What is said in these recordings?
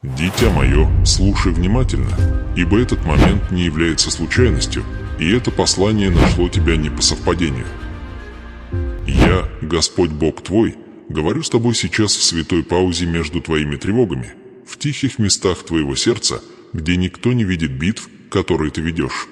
Дитя мое, слушай внимательно, ибо этот момент не является случайностью, и это послание нашло тебя не по совпадению. Я, Господь Бог твой, говорю с тобой сейчас в святой паузе между твоими тревогами, в тихих местах твоего сердца, где никто не видит битв, которые ты ведешь.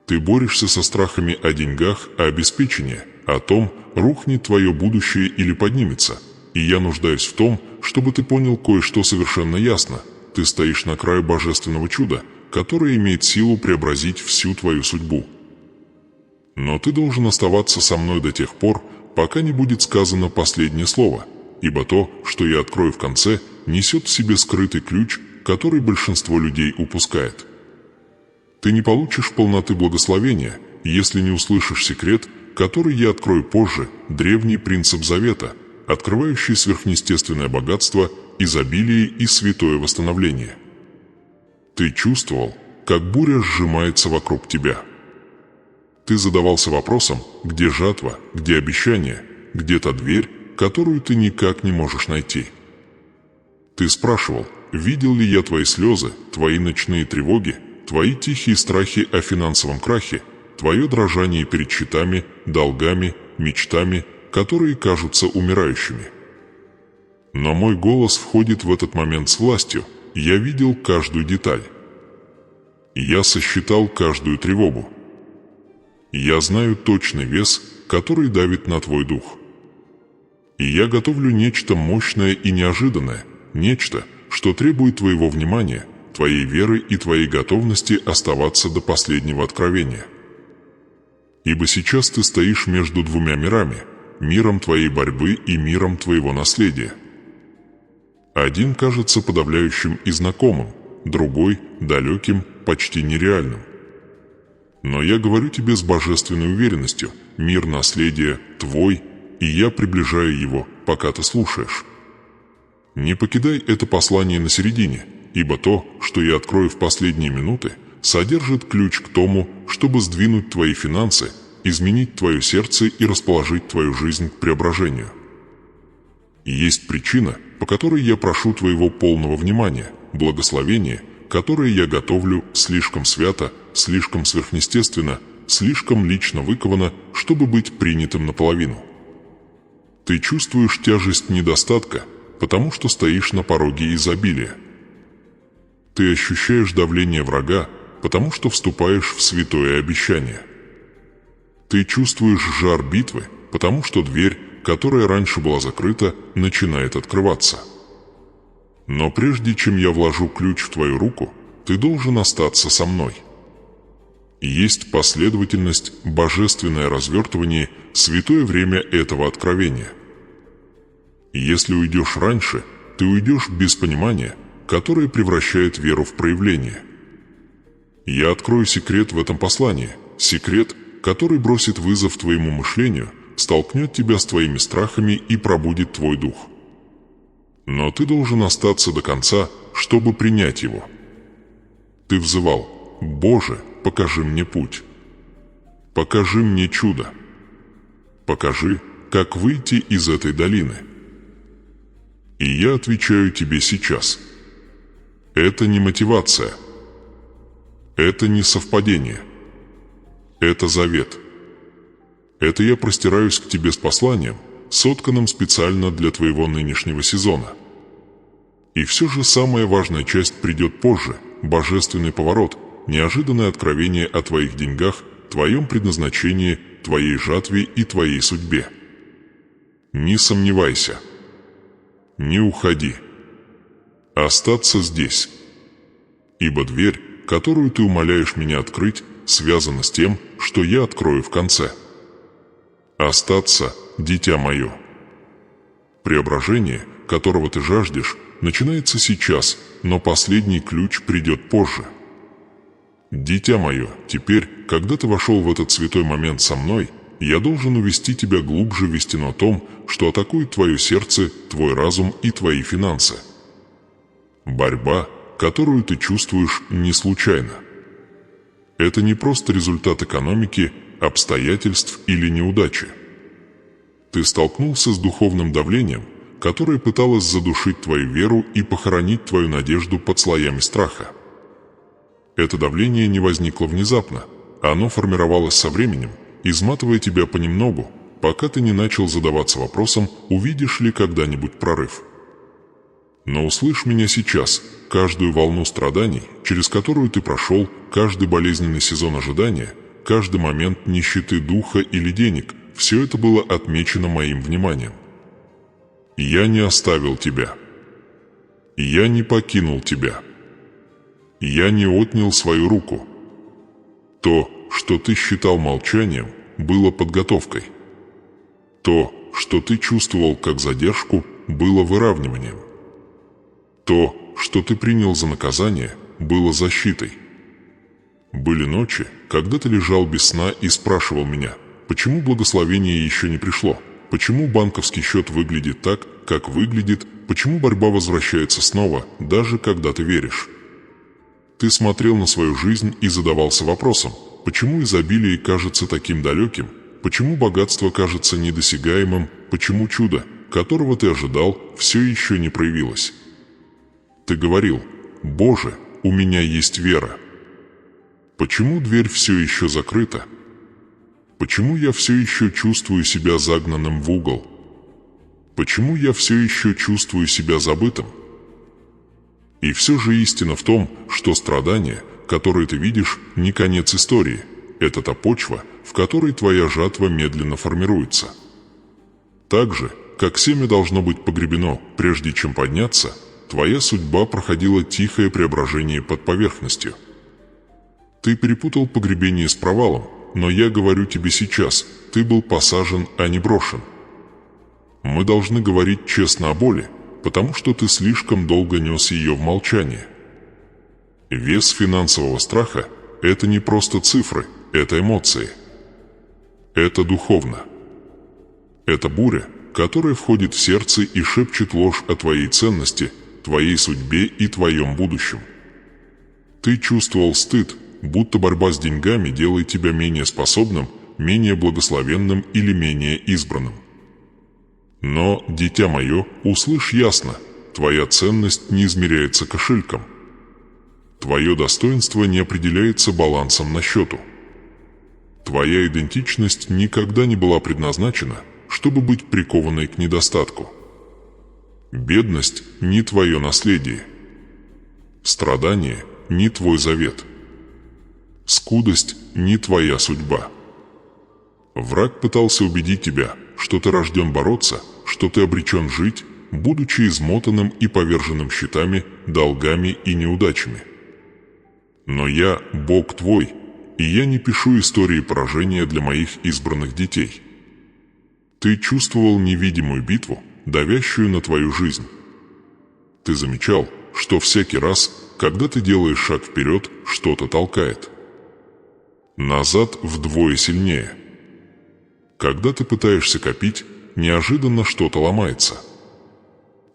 Ты борешься со страхами о деньгах, о обеспечении, о том, рухнет твое будущее или поднимется. И я нуждаюсь в том, чтобы ты понял кое-что совершенно ясно. Ты стоишь на краю божественного чуда, которое имеет силу преобразить всю твою судьбу. Но ты должен оставаться со мной до тех пор, пока не будет сказано последнее слово, ибо то, что я открою в конце, несет в себе скрытый ключ, который большинство людей упускает. Ты не получишь полноты благословения, если не услышишь секрет, который я открою позже, древний принцип завета, открывающий сверхъестественное богатство, изобилие и святое восстановление. Ты чувствовал, как буря сжимается вокруг тебя. Ты задавался вопросом, где жатва, где обещание, где та дверь, которую ты никак не можешь найти. Ты спрашивал, видел ли я твои слезы, твои ночные тревоги, твои тихие страхи о финансовом крахе, твое дрожание перед счетами, долгами, мечтами, которые кажутся умирающими. Но мой голос входит в этот момент с властью, я видел каждую деталь. Я сосчитал каждую тревогу. Я знаю точный вес, который давит на твой дух. И я готовлю нечто мощное и неожиданное, нечто, что требует твоего внимания, твоей веры и твоей готовности оставаться до последнего откровения. Ибо сейчас ты стоишь между двумя мирами, миром твоей борьбы и миром твоего наследия. Один кажется подавляющим и знакомым, другой – далеким, почти нереальным. Но я говорю тебе с божественной уверенностью, мир наследия твой, и я приближаю его, пока ты слушаешь. Не покидай это послание на середине, ибо то, что я открою в последние минуты, содержит ключ к тому, чтобы сдвинуть твои финансы, изменить твое сердце и расположить твою жизнь к преображению. Есть причина, по которой я прошу твоего полного внимания, благословения, которое я готовлю слишком свято, слишком сверхъестественно, слишком лично выковано, чтобы быть принятым наполовину. Ты чувствуешь тяжесть недостатка, потому что стоишь на пороге изобилия. Ты ощущаешь давление врага, потому что вступаешь в святое обещание. Ты чувствуешь жар битвы, потому что дверь, которая раньше была закрыта, начинает открываться. Но прежде чем я вложу ключ в твою руку, ты должен остаться со мной. Есть последовательность, божественное развертывание, святое время этого откровения. Если уйдешь раньше, ты уйдешь без понимания, которое превращает веру в проявление. Я открою секрет в этом послании, секрет, который бросит вызов твоему мышлению, столкнет тебя с твоими страхами и пробудит твой дух. Но ты должен остаться до конца, чтобы принять его. Ты взывал: «Боже, покажи мне путь. Покажи мне чудо. Покажи, как выйти из этой долины». И я отвечаю тебе сейчас. Это не мотивация. Это не совпадение. Это завет. Это я простираюсь к тебе с посланием, сотканным специально для твоего нынешнего сезона. И все же самая важная часть придет позже, божественный поворот, неожиданное откровение о твоих деньгах, твоем предназначении, твоей жатве и твоей судьбе. Не сомневайся. Не уходи. Остаться здесь. Ибо дверь, которую ты умоляешь меня открыть, связана с тем, что я открою в конце. Остаться, дитя мое. Преображение, которого ты жаждешь, начинается сейчас, но последний ключ придет позже. Дитя мое, теперь, когда ты вошел в этот святой момент со мной, я должен увести тебя глубже в истину о том, что атакует твое сердце, твой разум и твои финансы. Борьба, которую ты чувствуешь, не случайна. Это не просто результат экономики, обстоятельств или неудачи. Ты столкнулся с духовным давлением, которое пыталось задушить твою веру и похоронить твою надежду под слоями страха. Это давление не возникло внезапно, оно формировалось со временем, изматывая тебя понемногу, пока ты не начал задаваться вопросом, увидишь ли когда-нибудь прорыв. Но услышь меня сейчас, каждую волну страданий, через которую ты прошел, каждый болезненный сезон ожидания, каждый момент нищеты духа или денег, все это было отмечено моим вниманием. Я не оставил тебя. Я не покинул тебя. Я не отнял свою руку. То, что ты считал молчанием, было подготовкой. То, что ты чувствовал как задержку, было выравниванием. То, что ты принял за наказание, было защитой. Были ночи, когда ты лежал без сна и спрашивал меня, почему благословение еще не пришло, почему банковский счет выглядит так, как выглядит, почему борьба возвращается снова, даже когда ты веришь. Ты смотрел на свою жизнь и задавался вопросом, почему изобилие кажется таким далеким, почему богатство кажется недосягаемым, почему чудо, которого ты ожидал, все еще не проявилось. Ты говорил: «Боже, у меня есть вера». Почему дверь все еще закрыта? Почему я все еще чувствую себя загнанным в угол? Почему я все еще чувствую себя забытым? И все же истина в том, что страдания, которые ты видишь, не конец истории. Это та почва, в которой твоя жатва медленно формируется. Так же, как семя должно быть погребено, прежде чем подняться, твоя судьба проходила тихое преображение под поверхностью. Ты перепутал погребение с провалом, но я говорю тебе сейчас, ты был посажен, а не брошен. Мы должны говорить честно о боли, потому что ты слишком долго нес ее в молчании. Вес финансового страха – это не просто цифры, это эмоции. Это духовно. Это буря, которая входит в сердце и шепчет ложь о твоей ценности, твоей судьбе и твоем будущем. Ты чувствовал стыд, будто борьба с деньгами делает тебя менее способным, менее благословенным или менее избранным. Но, дитя мое, услышь ясно, твоя ценность не измеряется кошельком. Твое достоинство не определяется балансом на счету. Твоя идентичность никогда не была предназначена, чтобы быть прикованной к недостатку. Бедность не твое наследие. Страдание не твой завет. Скудость не твоя судьба. Враг пытался убедить тебя, что ты рожден бороться, что ты обречен жить, будучи измотанным и поверженным счетами, долгами и неудачами. Но я Бог твой, и я не пишу истории поражения для моих избранных детей. Ты чувствовал невидимую битву, давящую на твою жизнь. Ты замечал, что всякий раз, когда ты делаешь шаг вперед, что-то толкает. Назад вдвое сильнее. Когда ты пытаешься копить, неожиданно что-то ломается.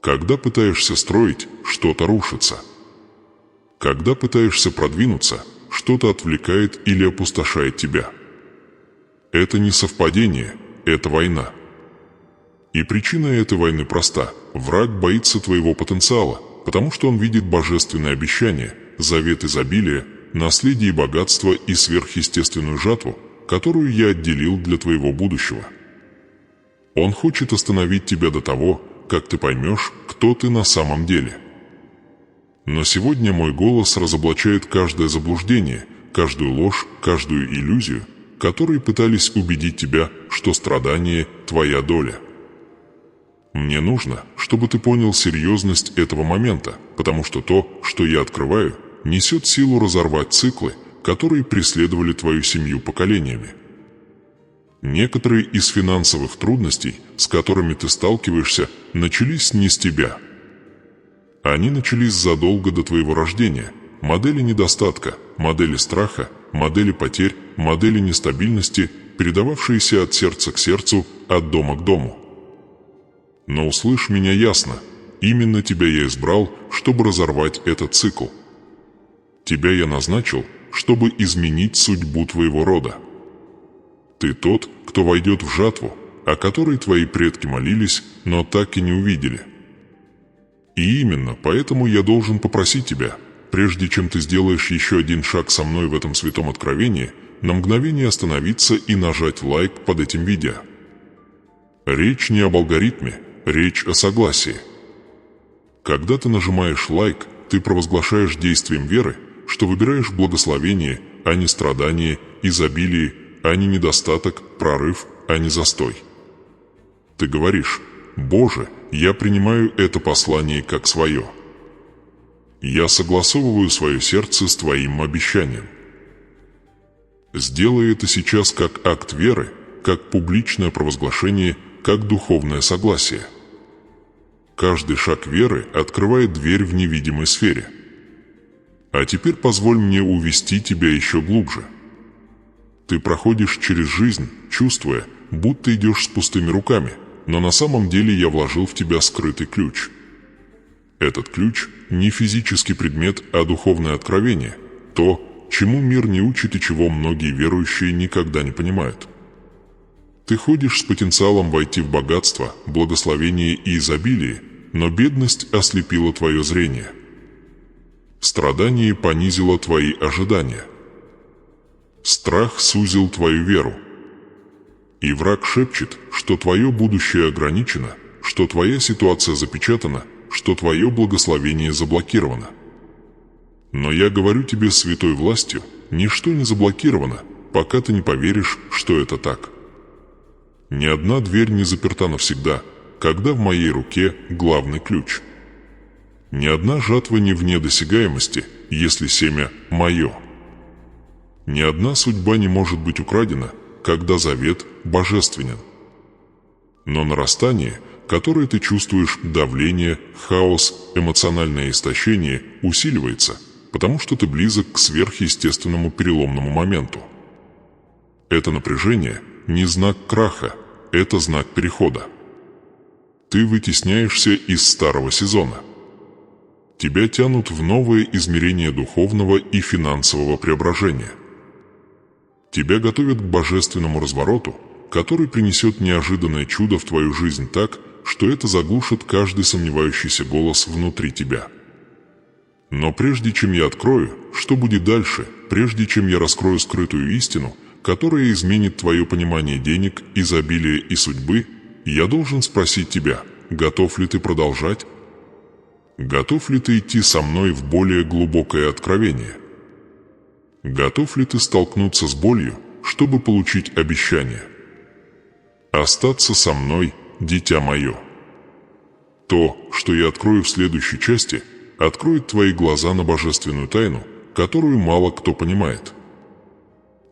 Когда пытаешься строить, что-то рушится. Когда пытаешься продвинуться, что-то отвлекает или опустошает тебя. Это не совпадение, это война. И причина этой войны проста. Враг боится твоего потенциала, потому что он видит божественное обещание, завет изобилия, наследие и богатство и сверхъестественную жатву, которую я отделил для твоего будущего. Он хочет остановить тебя до того, как ты поймешь, кто ты на самом деле. Но сегодня мой голос разоблачает каждое заблуждение, каждую ложь, каждую иллюзию, которые пытались убедить тебя, что страдание – твоя доля. Мне нужно, чтобы ты понял серьезность этого момента, потому что то, что я открываю, несет силу разорвать циклы, которые преследовали твою семью поколениями. Некоторые из финансовых трудностей, с которыми ты сталкиваешься, начались не с тебя. Они начались задолго до твоего рождения. Модели недостатка, модели страха, модели потерь, модели нестабильности, передававшиеся от сердца к сердцу, от дома к дому. Но услышь меня ясно, именно тебя я избрал, чтобы разорвать этот цикл. Тебя я назначил, чтобы изменить судьбу твоего рода. Ты тот, кто войдет в жатву, о которой твои предки молились, но так и не увидели. И именно поэтому я должен попросить тебя, прежде чем ты сделаешь еще один шаг со мной в этом святом откровении, на мгновение остановиться и нажать лайк под этим видео. Речь не об алгоритме, речь о согласии. Когда ты нажимаешь лайк, ты провозглашаешь действием веры, что выбираешь благословение, а не страдание, изобилие, а не недостаток, прорыв, а не застой. Ты говоришь: «Боже, я принимаю это послание как свое. Я согласовываю свое сердце с Твоим обещанием». Сделай это сейчас как акт веры, как публичное провозглашение, как духовное согласие. Каждый шаг веры открывает дверь в невидимой сфере. А теперь позволь мне увести тебя еще глубже. Ты проходишь через жизнь, чувствуя, будто идешь с пустыми руками, но на самом деле я вложил в тебя скрытый ключ. Этот ключ не физический предмет, а духовное откровение, то, чему мир не учит и чего многие верующие никогда не понимают. Ты ходишь с потенциалом войти в богатство, благословение и изобилие, но бедность ослепила твое зрение. Страдание понизило твои ожидания. Страх сузил твою веру. И враг шепчет, что твое будущее ограничено, что твоя ситуация запечатана, что твое благословение заблокировано. Но я говорю тебе святой властью, ничто не заблокировано, пока ты не поверишь, что это так. Ни одна дверь не заперта навсегда, когда в моей руке главный ключ. Ни одна жатва не вне досягаемости, если семя мое. Ни одна судьба не может быть украдена, когда завет божественен. Но нарастание, которое ты чувствуешь, давление, хаос, эмоциональное истощение, усиливается, потому что ты близок к сверхъестественному переломному моменту. Это напряжение не знак краха, это знак перехода. Ты вытесняешься из старого сезона. Тебя тянут в новое измерение духовного и финансового преображения. Тебя готовят к божественному развороту, который принесет неожиданное чудо в твою жизнь так, что это заглушит каждый сомневающийся голос внутри тебя. Но прежде чем я открою, что будет дальше, прежде чем я раскрою скрытую истину, которая изменит твое понимание денег, изобилия и судьбы, я должен спросить тебя, готов ли ты продолжать? Готов ли ты идти со мной в более глубокое откровение? Готов ли ты столкнуться с болью, чтобы получить обещание? Остаться со мной, дитя мое. То, что я открою в следующей части, откроет твои глаза на божественную тайну, которую мало кто понимает.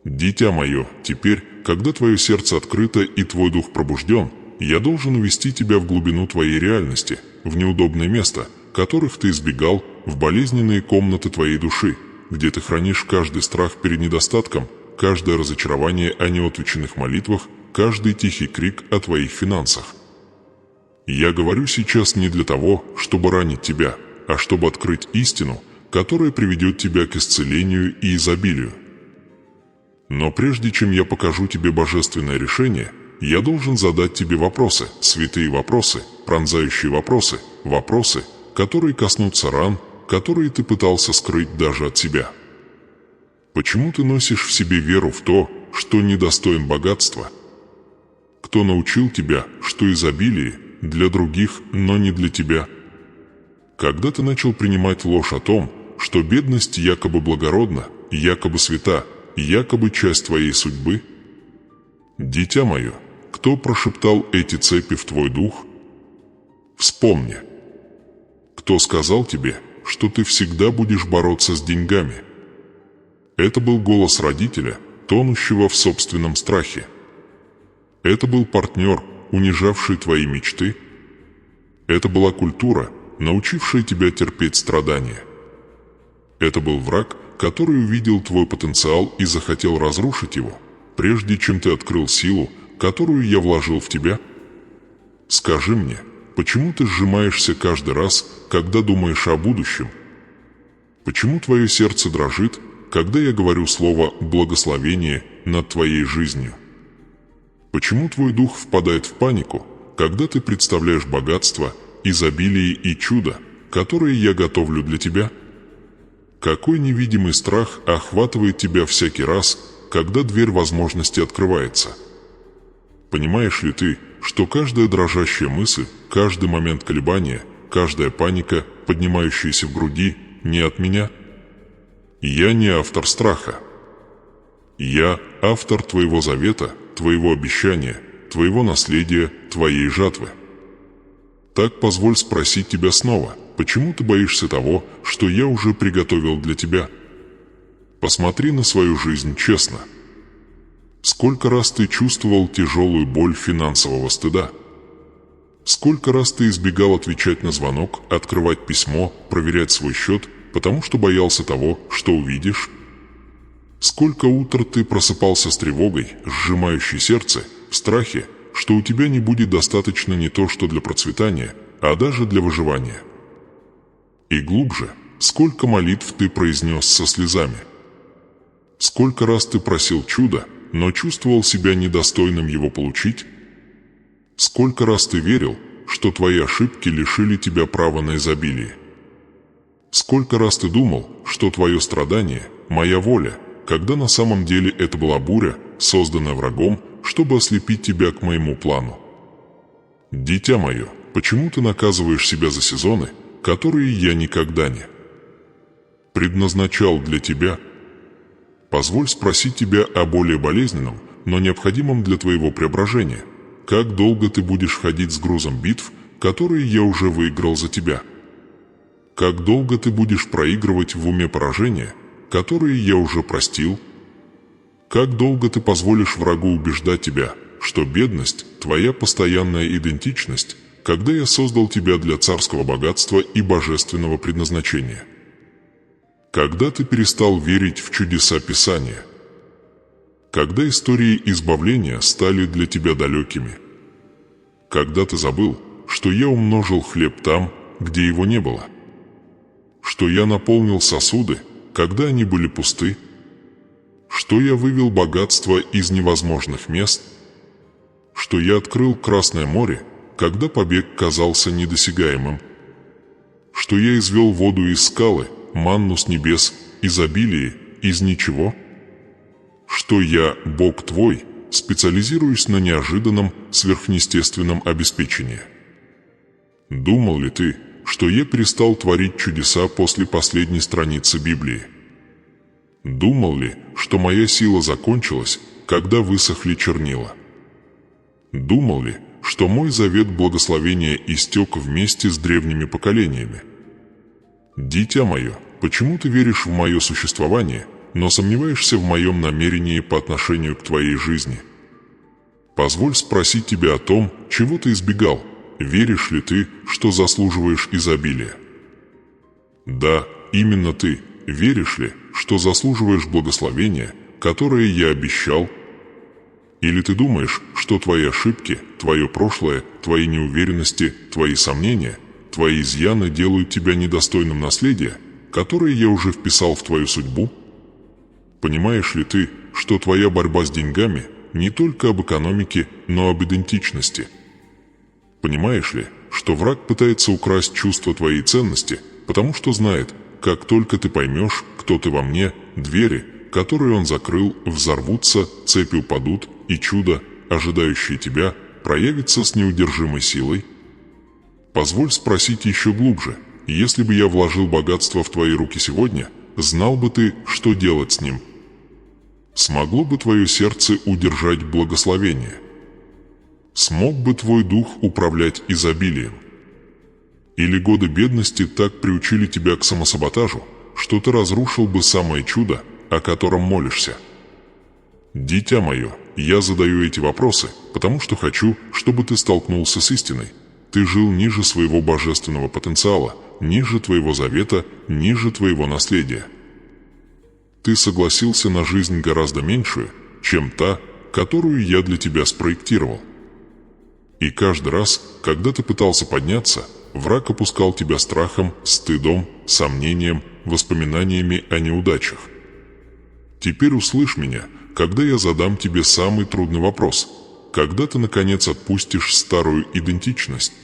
Дитя мое, теперь, когда твое сердце открыто и твой дух пробужден, я должен увести тебя в глубину твоей реальности, в неудобное место, которых ты избегал, в болезненные комнаты твоей души, где ты хранишь каждый страх перед недостатком, каждое разочарование о неотвеченных молитвах, каждый тихий крик о твоих финансах. Я говорю сейчас не для того, чтобы ранить тебя, а чтобы открыть истину, которая приведет тебя к исцелению и изобилию. Но прежде чем я покажу тебе божественное решение, я должен задать тебе вопросы, святые вопросы, пронзающие вопросы, вопросы, которые коснутся ран, которые ты пытался скрыть даже от себя. Почему ты носишь в себе веру в то, что недостоин богатства? Кто научил тебя, что изобилие для других, но не для тебя? Когда ты начал принимать ложь о том, что бедность якобы благородна, якобы свята, якобы часть твоей судьбы? Дитя мое, кто прошептал эти цепи в твой дух? Вспомни. Кто сказал тебе, что ты всегда будешь бороться с деньгами? Это был голос родителя, тонущего в собственном страхе. Это был партнер, унижавший твои мечты. Это была культура, научившая тебя терпеть страдания. Это был враг, который увидел твой потенциал и захотел разрушить его, прежде чем ты открыл силу, которую я вложил в тебя. Скажи мне, почему ты сжимаешься каждый раз, когда думаешь о будущем? Почему твое сердце дрожит, когда я говорю слово «благословение» над твоей жизнью? Почему твой дух впадает в панику, когда ты представляешь богатство, изобилие и чудо, которые я готовлю для тебя? Какой невидимый страх охватывает тебя всякий раз, когда дверь возможности открывается? Понимаешь ли ты, что каждая дрожащая мысль, каждый момент колебания, каждая паника, поднимающаяся в груди, не от меня? Я не автор страха. Я автор твоего завета, твоего обещания, твоего наследия, твоей жатвы. Так позволь спросить тебя снова, почему ты боишься того, что я уже приготовил для тебя? Посмотри на свою жизнь честно. Сколько раз ты чувствовал тяжелую боль финансового стыда? Сколько раз ты избегал отвечать на звонок, открывать письмо, проверять свой счет, потому что боялся того, что увидишь? Сколько утр ты просыпался с тревогой, сжимающей сердце, в страхе, что у тебя не будет достаточно не то что для процветания, а даже для выживания? И глубже, сколько молитв ты произнес со слезами? Сколько раз ты просил чуда, но чувствовал себя недостойным его получить? Сколько раз ты верил, что твои ошибки лишили тебя права на изобилие? Сколько раз ты думал, что твое страдание – моя воля, когда на самом деле это была буря, созданная врагом, чтобы ослепить тебя к моему плану? Дитя мое, почему ты наказываешь себя за сезоны, которые я никогда не предназначал для тебя? Позволь спросить тебя о более болезненном, но необходимом для твоего преображения. Как долго ты будешь ходить с грузом битв, которые я уже выиграл за тебя? Как долго ты будешь проигрывать в уме поражения, которые я уже простил? Как долго ты позволишь врагу убеждать тебя, что бедность – твоя постоянная идентичность, когда я создал тебя для царского богатства и божественного предназначения? Когда ты перестал верить в чудеса Писания? Когда истории избавления стали для тебя далекими? Когда ты забыл, что я умножил хлеб там, где его не было? Что я наполнил сосуды, когда они были пусты? Что я вывел богатство из невозможных мест? Что я открыл Красное море, когда побег казался недосягаемым? Что я извел воду из скалы, манну с небес, изобилие из ничего? Что я, Бог твой, специализируюсь на неожиданном, сверхъестественном обеспечении? Думал ли ты, что я перестал творить чудеса после последней страницы Библии? Думал ли, что моя сила закончилась, когда высохли чернила? Думал ли, что мой завет благословения истек вместе с древними поколениями? Дитя мое, почему ты веришь в мое существование, но сомневаешься в моем намерении по отношению к твоей жизни? Позволь спросить тебя о том, чего ты избегал. Веришь ли ты, что заслуживаешь изобилия? Да, именно ты. Веришь ли, что заслуживаешь благословения, которое я обещал? Или ты думаешь, что твои ошибки, твое прошлое, твои неуверенности, твои сомнения, твои изъяны делают тебя недостойным наследия, которое я уже вписал в твою судьбу? Понимаешь ли ты, что твоя борьба с деньгами не только об экономике, но об идентичности? Понимаешь ли, что враг пытается украсть чувство твоей ценности, потому что знает, как только ты поймешь, кто ты во мне, двери, которые он закрыл, взорвутся, цепи упадут, и чудо, ожидающее тебя, проявится с неудержимой силой? Позволь спросить еще глубже. Если бы я вложил богатство в твои руки сегодня, знал бы ты, что делать с ним? Смогло бы твое сердце удержать благословение? Смог бы твой дух управлять изобилием? Или годы бедности так приучили тебя к самосаботажу, что ты разрушил бы самое чудо, о котором молишься? Дитя мое, я задаю эти вопросы, потому что хочу, чтобы ты столкнулся с истиной. Ты жил ниже своего божественного потенциала, ниже твоего завета, ниже твоего наследия. Ты согласился на жизнь гораздо меньшую, чем та, которую я для тебя спроектировал. И каждый раз, когда ты пытался подняться, враг опускал тебя страхом, стыдом, сомнением, воспоминаниями о неудачах. Теперь услышь меня, когда я задам тебе самый трудный вопрос. когда ты наконец отпустишь старую идентичность?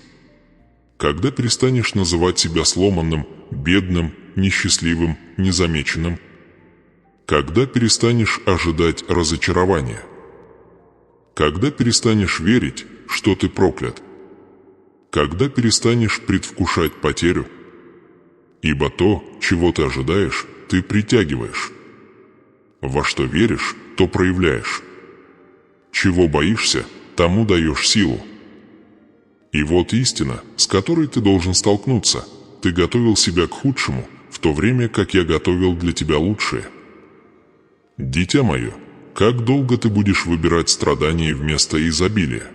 Когда перестанешь называть себя сломанным, бедным, несчастливым, незамеченным? Когда перестанешь ожидать разочарования? Когда перестанешь верить, что ты проклят? Когда перестанешь предвкушать потерю? Ибо то, чего ты ожидаешь, ты притягиваешь. Во что веришь, то проявляешь. Чего боишься, тому даешь силу. И вот истина, с которой ты должен столкнуться. Ты готовил себя к худшему, в то время как я готовил для тебя лучшее. Дитя мое, как долго ты будешь выбирать страдания вместо изобилия?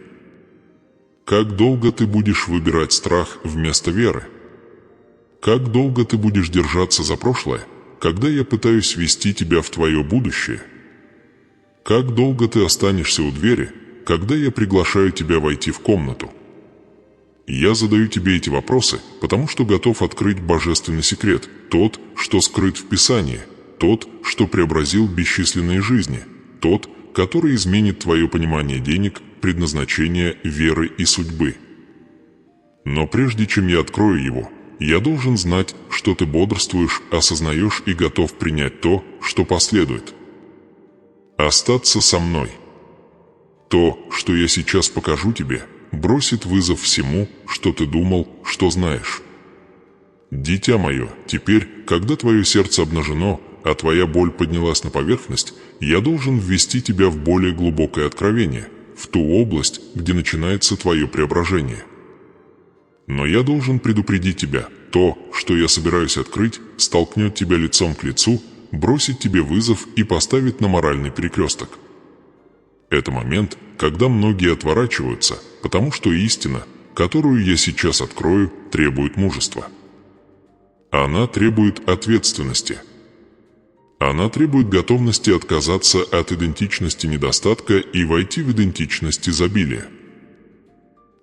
Как долго ты будешь выбирать страх вместо веры? Как долго ты будешь держаться за прошлое, когда я пытаюсь ввести тебя в твое будущее? Как долго ты останешься у двери, когда я приглашаю тебя войти в комнату? Я задаю тебе эти вопросы, потому что готов открыть божественный секрет, тот, что скрыт в Писании, тот, что преобразил бесчисленные жизни, тот, который изменит твое понимание денег, предназначения, веры и судьбы. Но прежде чем я открою его, я должен знать, что ты бодрствуешь, осознаешь и готов принять то, что последует. Остаться со мной. То, что я сейчас покажу тебе, бросит вызов всему, что ты думал, что знаешь. Дитя мое, теперь, когда твое сердце обнажено, а твоя боль поднялась на поверхность, я должен ввести тебя в более глубокое откровение, в ту область, где начинается твое преображение. Но я должен предупредить тебя, то, что я собираюсь открыть, столкнет тебя лицом к лицу, бросит тебе вызов и поставит на моральный перекресток. Это момент, когда многие отворачиваются, потому что истина, которую я сейчас открою, требует мужества. Она требует ответственности. Она требует готовности отказаться от идентичности недостатка и войти в идентичность изобилия.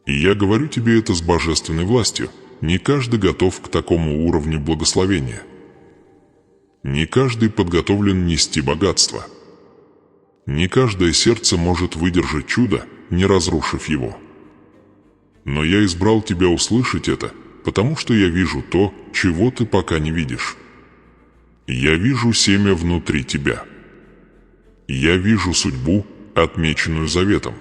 И я говорю тебе это с божественной властью. Не каждый готов к такому уровню благословения. Не каждый подготовлен нести богатство. Не каждое сердце может выдержать чудо, не разрушив его. Но я избрал тебя услышать это, потому что я вижу то, чего ты пока не видишь. Я вижу семя внутри тебя. Я вижу судьбу, отмеченную заветом.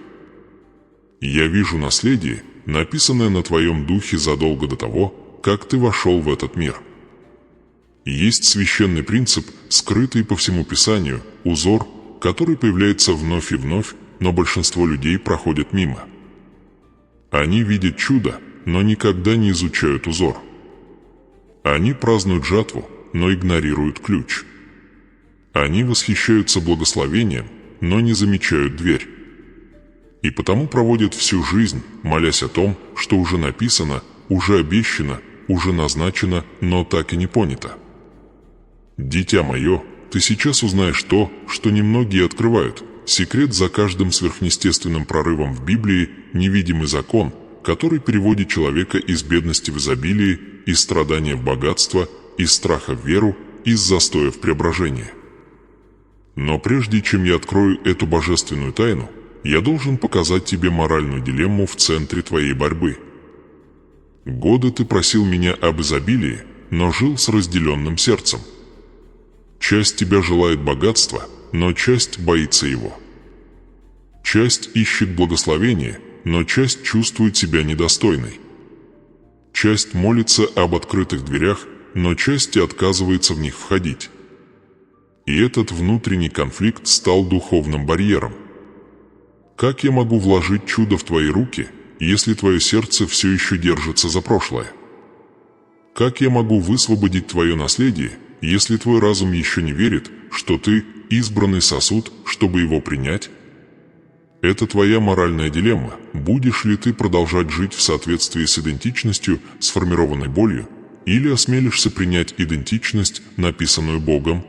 Я вижу наследие, написанное на твоем духе задолго до того, как ты вошел в этот мир. Есть священный принцип, скрытый по всему Писанию, узор, который появляется вновь и вновь, но большинство людей проходят мимо. Они видят чудо, но никогда не изучают узор. Они празднуют жатву, но игнорируют ключ. Они восхищаются благословением, но не замечают дверь. И потому проводят всю жизнь, молясь о том, что уже написано, уже обещано, уже назначено, но так и не понято. Дитя мое, ты сейчас узнаешь то, что немногие открывают. Секрет за каждым сверхъестественным прорывом в Библии, невидимый закон, который переводит человека из бедности в изобилие, из страдания в богатство, из страха в веру, из застоя в преображение. Но прежде чем я открою эту божественную тайну, я должен показать тебе моральную дилемму в центре твоей борьбы. Годы ты просил меня об изобилии, но жил с разделенным сердцем. Часть тебя желает богатства, но часть боится его. Часть ищет благословения, но часть чувствует себя недостойной. Часть молится об открытых дверях, но часть отказывается в них входить. И этот внутренний конфликт стал духовным барьером. Как я могу вложить чудо в твои руки, если твое сердце все еще держится за прошлое? Как я могу высвободить твое наследие, если твой разум еще не верит, что ты избранный сосуд, чтобы его принять? Это твоя моральная дилемма. Будешь ли ты продолжать жить в соответствии с идентичностью, сформированной болью, или осмелишься принять идентичность, написанную Богом?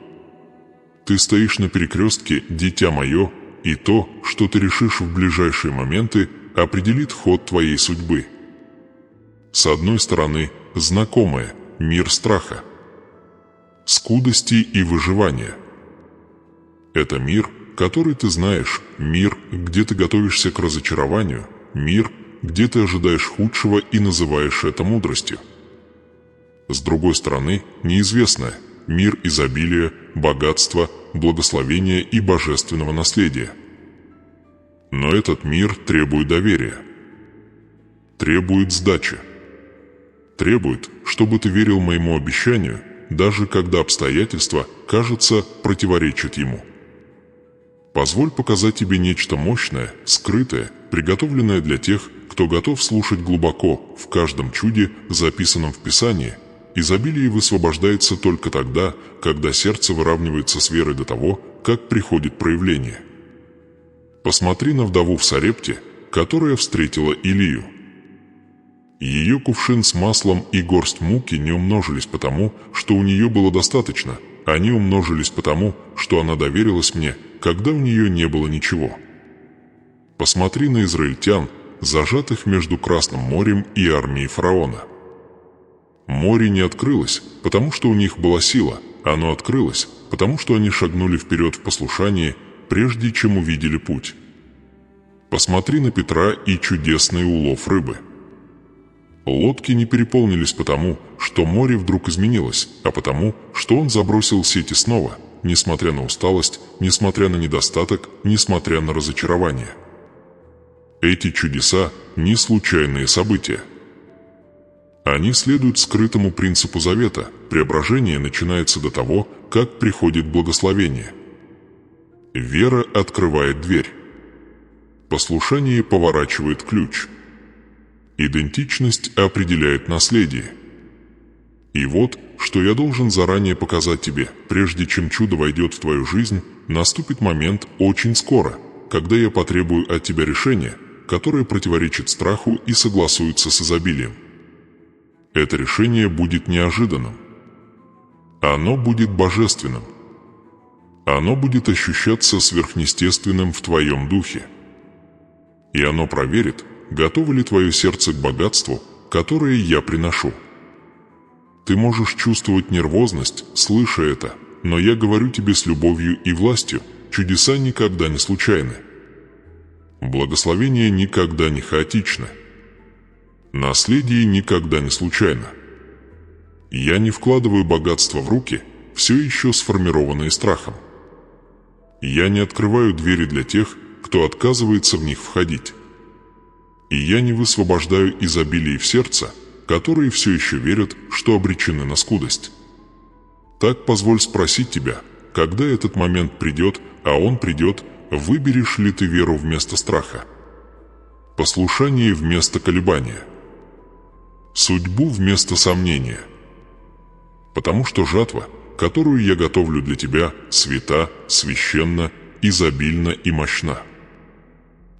Ты стоишь на перекрестке, дитя мое, и то, что ты решишь в ближайшие моменты, определит ход твоей судьбы. С одной стороны, знакомое, мир страха, скудости и выживания. Это мир, который ты знаешь, мир, где ты готовишься к разочарованию, мир, где ты ожидаешь худшего и называешь это мудростью. С другой стороны, неизвестное – мир изобилия, богатства, благословения и божественного наследия. Но этот мир требует доверия, требует сдачи, требует, чтобы ты верил моему обещанию, даже когда обстоятельства, кажется, противоречат ему. Позволь показать тебе нечто мощное, скрытое, приготовленное для тех, кто готов слушать глубоко в каждом чуде, записанном в Писании. Изобилие высвобождается только тогда, когда сердце выравнивается с верой до того, как приходит проявление. Посмотри на вдову в Сарепте, которая встретила Илию. Ее кувшин с маслом и горсть муки не умножились потому, что у нее было достаточно, они умножились потому, что она доверилась мне, когда у нее не было ничего. Посмотри на израильтян, зажатых между Красным морем и армией фараона. Море не открылось, потому что у них была сила, оно открылось, потому что они шагнули вперед в послушании, прежде чем увидели путь. Посмотри на Петра и чудесный улов рыбы. Лодки не переполнились потому, что море вдруг изменилось, а потому, что он забросил сети снова, несмотря на усталость, несмотря на недостаток, несмотря на разочарование. Эти чудеса – не случайные события. Они следуют скрытому принципу завета. Преображение начинается до того, как приходит благословение. Вера открывает дверь. Послушание поворачивает ключ. Идентичность определяет наследие. И вот, что я должен заранее показать тебе, прежде чем чудо войдет в твою жизнь, наступит момент очень скоро, когда я потребую от тебя решения, которое противоречит страху и согласуется с изобилием. Это решение будет неожиданным. Оно будет божественным. Оно будет ощущаться сверхъестественным в твоем духе. И оно проверит, готово ли твое сердце к богатству, которое я приношу. Ты можешь чувствовать нервозность, слыша это, но я говорю тебе с любовью и властью, чудеса никогда не случайны. Благословение никогда не хаотично. Наследие никогда не случайно. Я не вкладываю богатство в руки, все еще сформированные страхом. Я не открываю двери для тех, кто отказывается в них входить. И я не высвобождаю изобилие в сердце, которые все еще верят, что обречены на скудость. Так позволь спросить тебя, когда этот момент придет, а он придет, выберешь ли ты веру вместо страха? Послушание вместо колебания? Судьбу вместо сомнения? Потому что жатва, которую я готовлю для тебя, свята, священна, изобильна и мощна.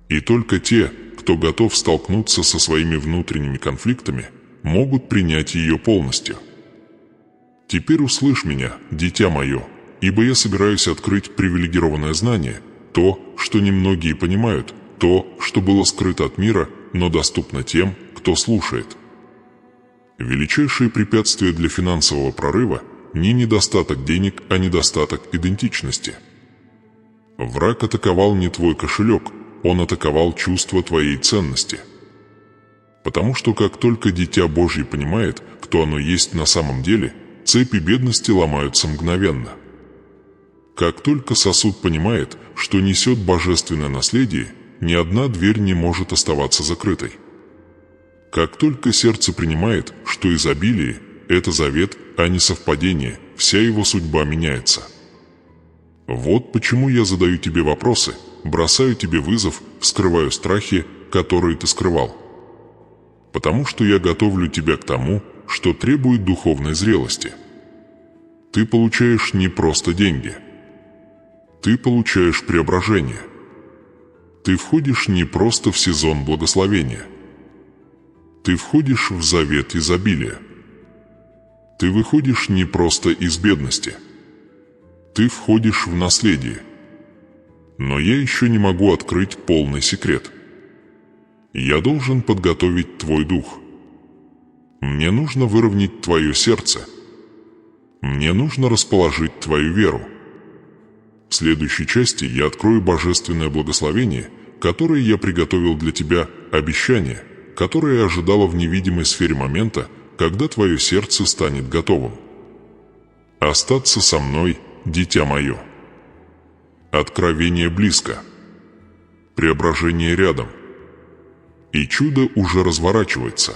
И только те, кто готов столкнуться со своими внутренними конфликтами, могут принять ее полностью. Теперь услышь меня, дитя мое, ибо я собираюсь открыть привилегированное знание, то, что немногие понимают, то, что было скрыто от мира, но доступно тем, кто слушает. Величайшее препятствие для финансового прорыва не недостаток денег, а недостаток идентичности. Враг атаковал не твой кошелек, он атаковал чувство твоей ценности. Потому что как только Дитя Божье понимает, кто оно есть на самом деле, цепи бедности ломаются мгновенно. Как только сосуд понимает, что несет божественное наследие, ни одна дверь не может оставаться закрытой. Как только сердце принимает, что изобилие – это завет, а не совпадение, вся его судьба меняется. Вот почему я задаю тебе вопросы, бросаю тебе вызов, вскрываю страхи, которые ты скрывал. Потому что я готовлю тебя к тому, что требует духовной зрелости. Ты получаешь не просто деньги. Ты получаешь преображение. Ты входишь не просто в сезон благословения. Ты входишь в завет изобилия. Ты выходишь не просто из бедности. Ты входишь в наследие. Но я еще не могу открыть полный секрет. Я должен подготовить твой дух. Мне нужно выровнять твое сердце. Мне нужно расположить твою веру. В следующей части я открою божественное благословение, которое я приготовил для тебя, обещание, которое ожидало в невидимой сфере момента, когда твое сердце станет готовым. Остаться со мной, дитя мое. Откровение близко. Преображение рядом. И чудо уже разворачивается.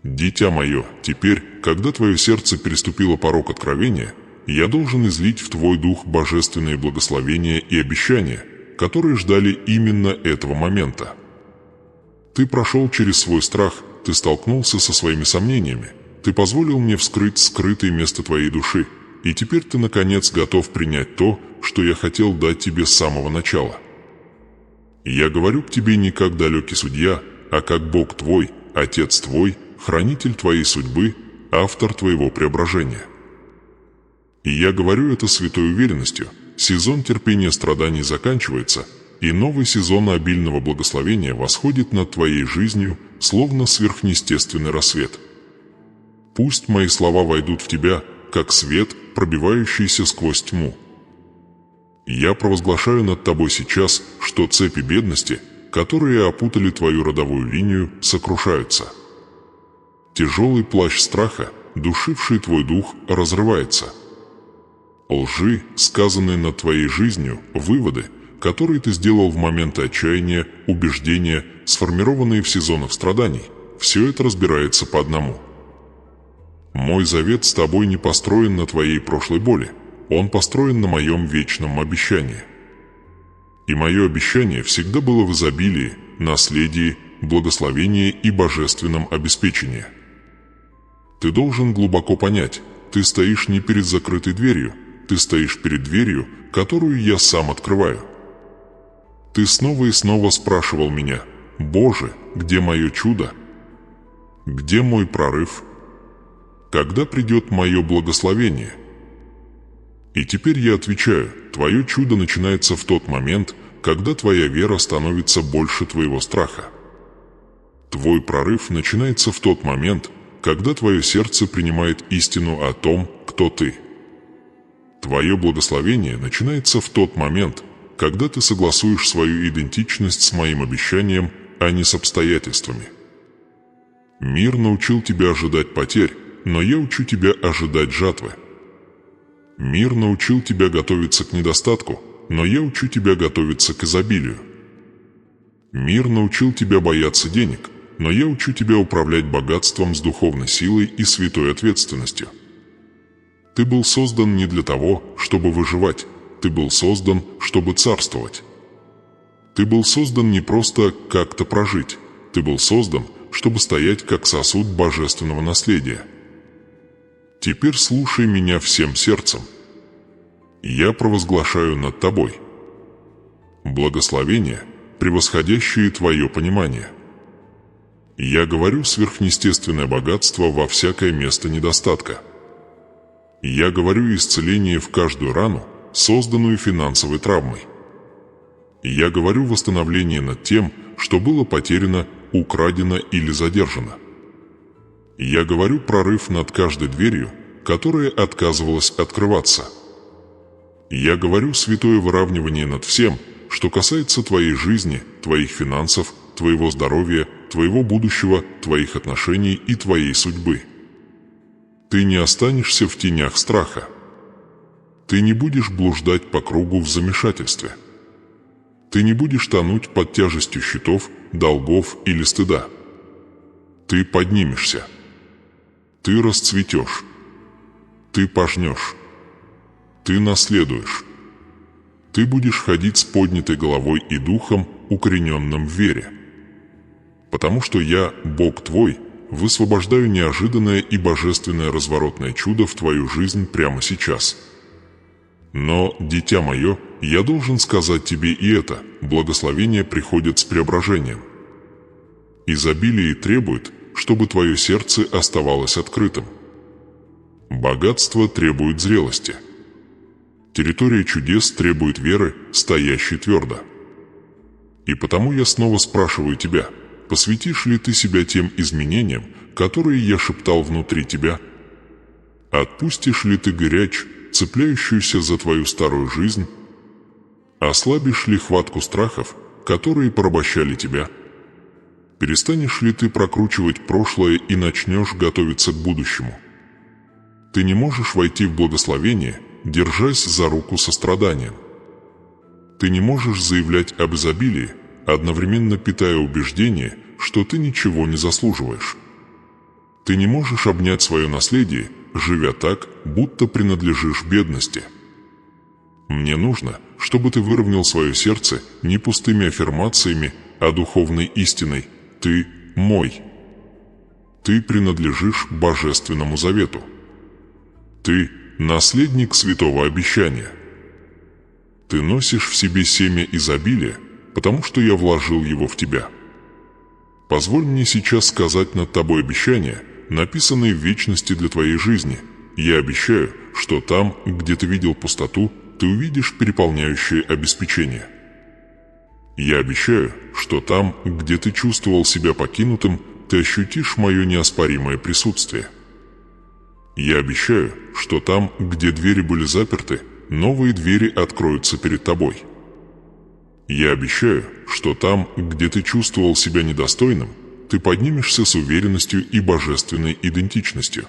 Дитя мое, теперь, когда твое сердце переступило порог откровения, я должен излить в твой дух божественные благословения и обещания, которые ждали именно этого момента. Ты прошел через свой страх, ты столкнулся со своими сомнениями, ты позволил мне вскрыть скрытое место твоей души, и теперь ты, наконец, готов принять то, что я хотел дать тебе с самого начала. Я говорю к тебе не как далекий судья, а как Бог твой, Отец твой, хранитель твоей судьбы, автор твоего преображения. И я говорю это святой уверенностью. Сезон терпения страданий заканчивается, и новый сезон обильного благословения восходит над твоей жизнью, словно сверхъестественный рассвет. Пусть мои слова войдут в тебя, как свет, пробивающийся сквозь тьму. Я провозглашаю над тобой сейчас, что цепи бедности, которые опутали твою родовую линию, сокрушаются. Тяжелый плащ страха, душивший твой дух, разрывается. Лжи, сказанные над твоей жизнью, выводы, которые ты сделал в моменты отчаяния, убеждения, сформированные в сезонах страданий, все это разбирается по одному. Мой завет с тобой не построен на твоей прошлой боли, он построен на моем вечном обещании. И мое обещание всегда было в изобилии, наследии, благословении и божественном обеспечении. Ты должен глубоко понять, ты стоишь не перед закрытой дверью, ты стоишь перед дверью, которую я сам открываю. Ты снова и снова спрашивал меня: «Боже, где мое чудо? Где мой прорыв? Когда придет мое благословение?» И теперь я отвечаю: твое чудо начинается в тот момент, когда твоя вера становится больше твоего страха. Твой прорыв начинается в тот момент, когда твое сердце принимает истину о том, кто ты. Твое благословение начинается в тот момент, когда ты согласуешь свою идентичность с моим обещанием, а не с обстоятельствами. Мир научил тебя ожидать потерь, но я учу тебя ожидать жатвы. Мир научил тебя готовиться к недостатку, но я учу тебя готовиться к изобилию. Мир научил тебя бояться денег, но я учу тебя управлять богатством с духовной силой и святой ответственностью. Ты был создан не для того, чтобы выживать, ты был создан, чтобы царствовать. Ты был создан не просто как-то прожить, ты был создан, чтобы стоять как сосуд божественного наследия. Теперь слушай меня всем сердцем. Я провозглашаю над тобой благословения, превосходящие твое понимание. Я говорю сверхъестественное богатство во всякое место недостатка. Я говорю исцеление в каждую рану, созданную финансовой травмой. Я говорю восстановление над тем, что было потеряно, украдено или задержано. Я говорю прорыв над каждой дверью, которая отказывалась открываться. Я говорю святое выравнивание над всем, что касается твоей жизни, твоих финансов, твоего здоровья, твоего будущего, твоих отношений и твоей судьбы. Ты не останешься в тенях страха. Ты не будешь блуждать по кругу в замешательстве. Ты не будешь тонуть под тяжестью счетов, долгов или стыда. Ты поднимешься. Ты расцветешь. Ты пожнешь. Ты наследуешь. Ты будешь ходить с поднятой головой и духом, укорененным в вере. Потому что я, Бог твой, высвобождаю неожиданное и божественное разворотное чудо в твою жизнь прямо сейчас. Но, дитя мое, я должен сказать тебе и это: благословение приходит с преображением. Изобилие требует, чтобы твое сердце оставалось открытым. Богатство требует зрелости. Территория чудес требует веры, стоящей твердо. И потому я снова спрашиваю тебя: посвятишь ли ты себя тем изменениям, которые я шептал внутри тебя? Отпустишь ли ты горячь, цепляющуюся за твою старую жизнь? Ослабишь ли хватку страхов, которые порабощали тебя? Перестанешь ли ты прокручивать прошлое и начнешь готовиться к будущему? Ты не можешь войти в благословение, держась за руку состраданием. Ты не можешь заявлять об изобилии, одновременно питая убеждение, что ты ничего не заслуживаешь. Ты не можешь обнять свое наследие, живя так, будто принадлежишь бедности. Мне нужно, чтобы ты выровнял свое сердце не пустыми аффирмациями, а духовной истиной. Ты мой. Ты принадлежишь Божественному Завету. Ты наследник святого обещания. Ты носишь в себе семя изобилия, потому что я вложил его в тебя. Позволь мне сейчас сказать над тобой обещания, написанные в вечности для твоей жизни. Я обещаю, что там, где ты видел пустоту, ты увидишь переполняющее обеспечение. Я обещаю, что там, где ты чувствовал себя покинутым, ты ощутишь мое неоспоримое присутствие. Я обещаю, что там, где двери были заперты, новые двери откроются перед тобой. Я обещаю, что там, где ты чувствовал себя недостойным, ты поднимешься с уверенностью и божественной идентичностью.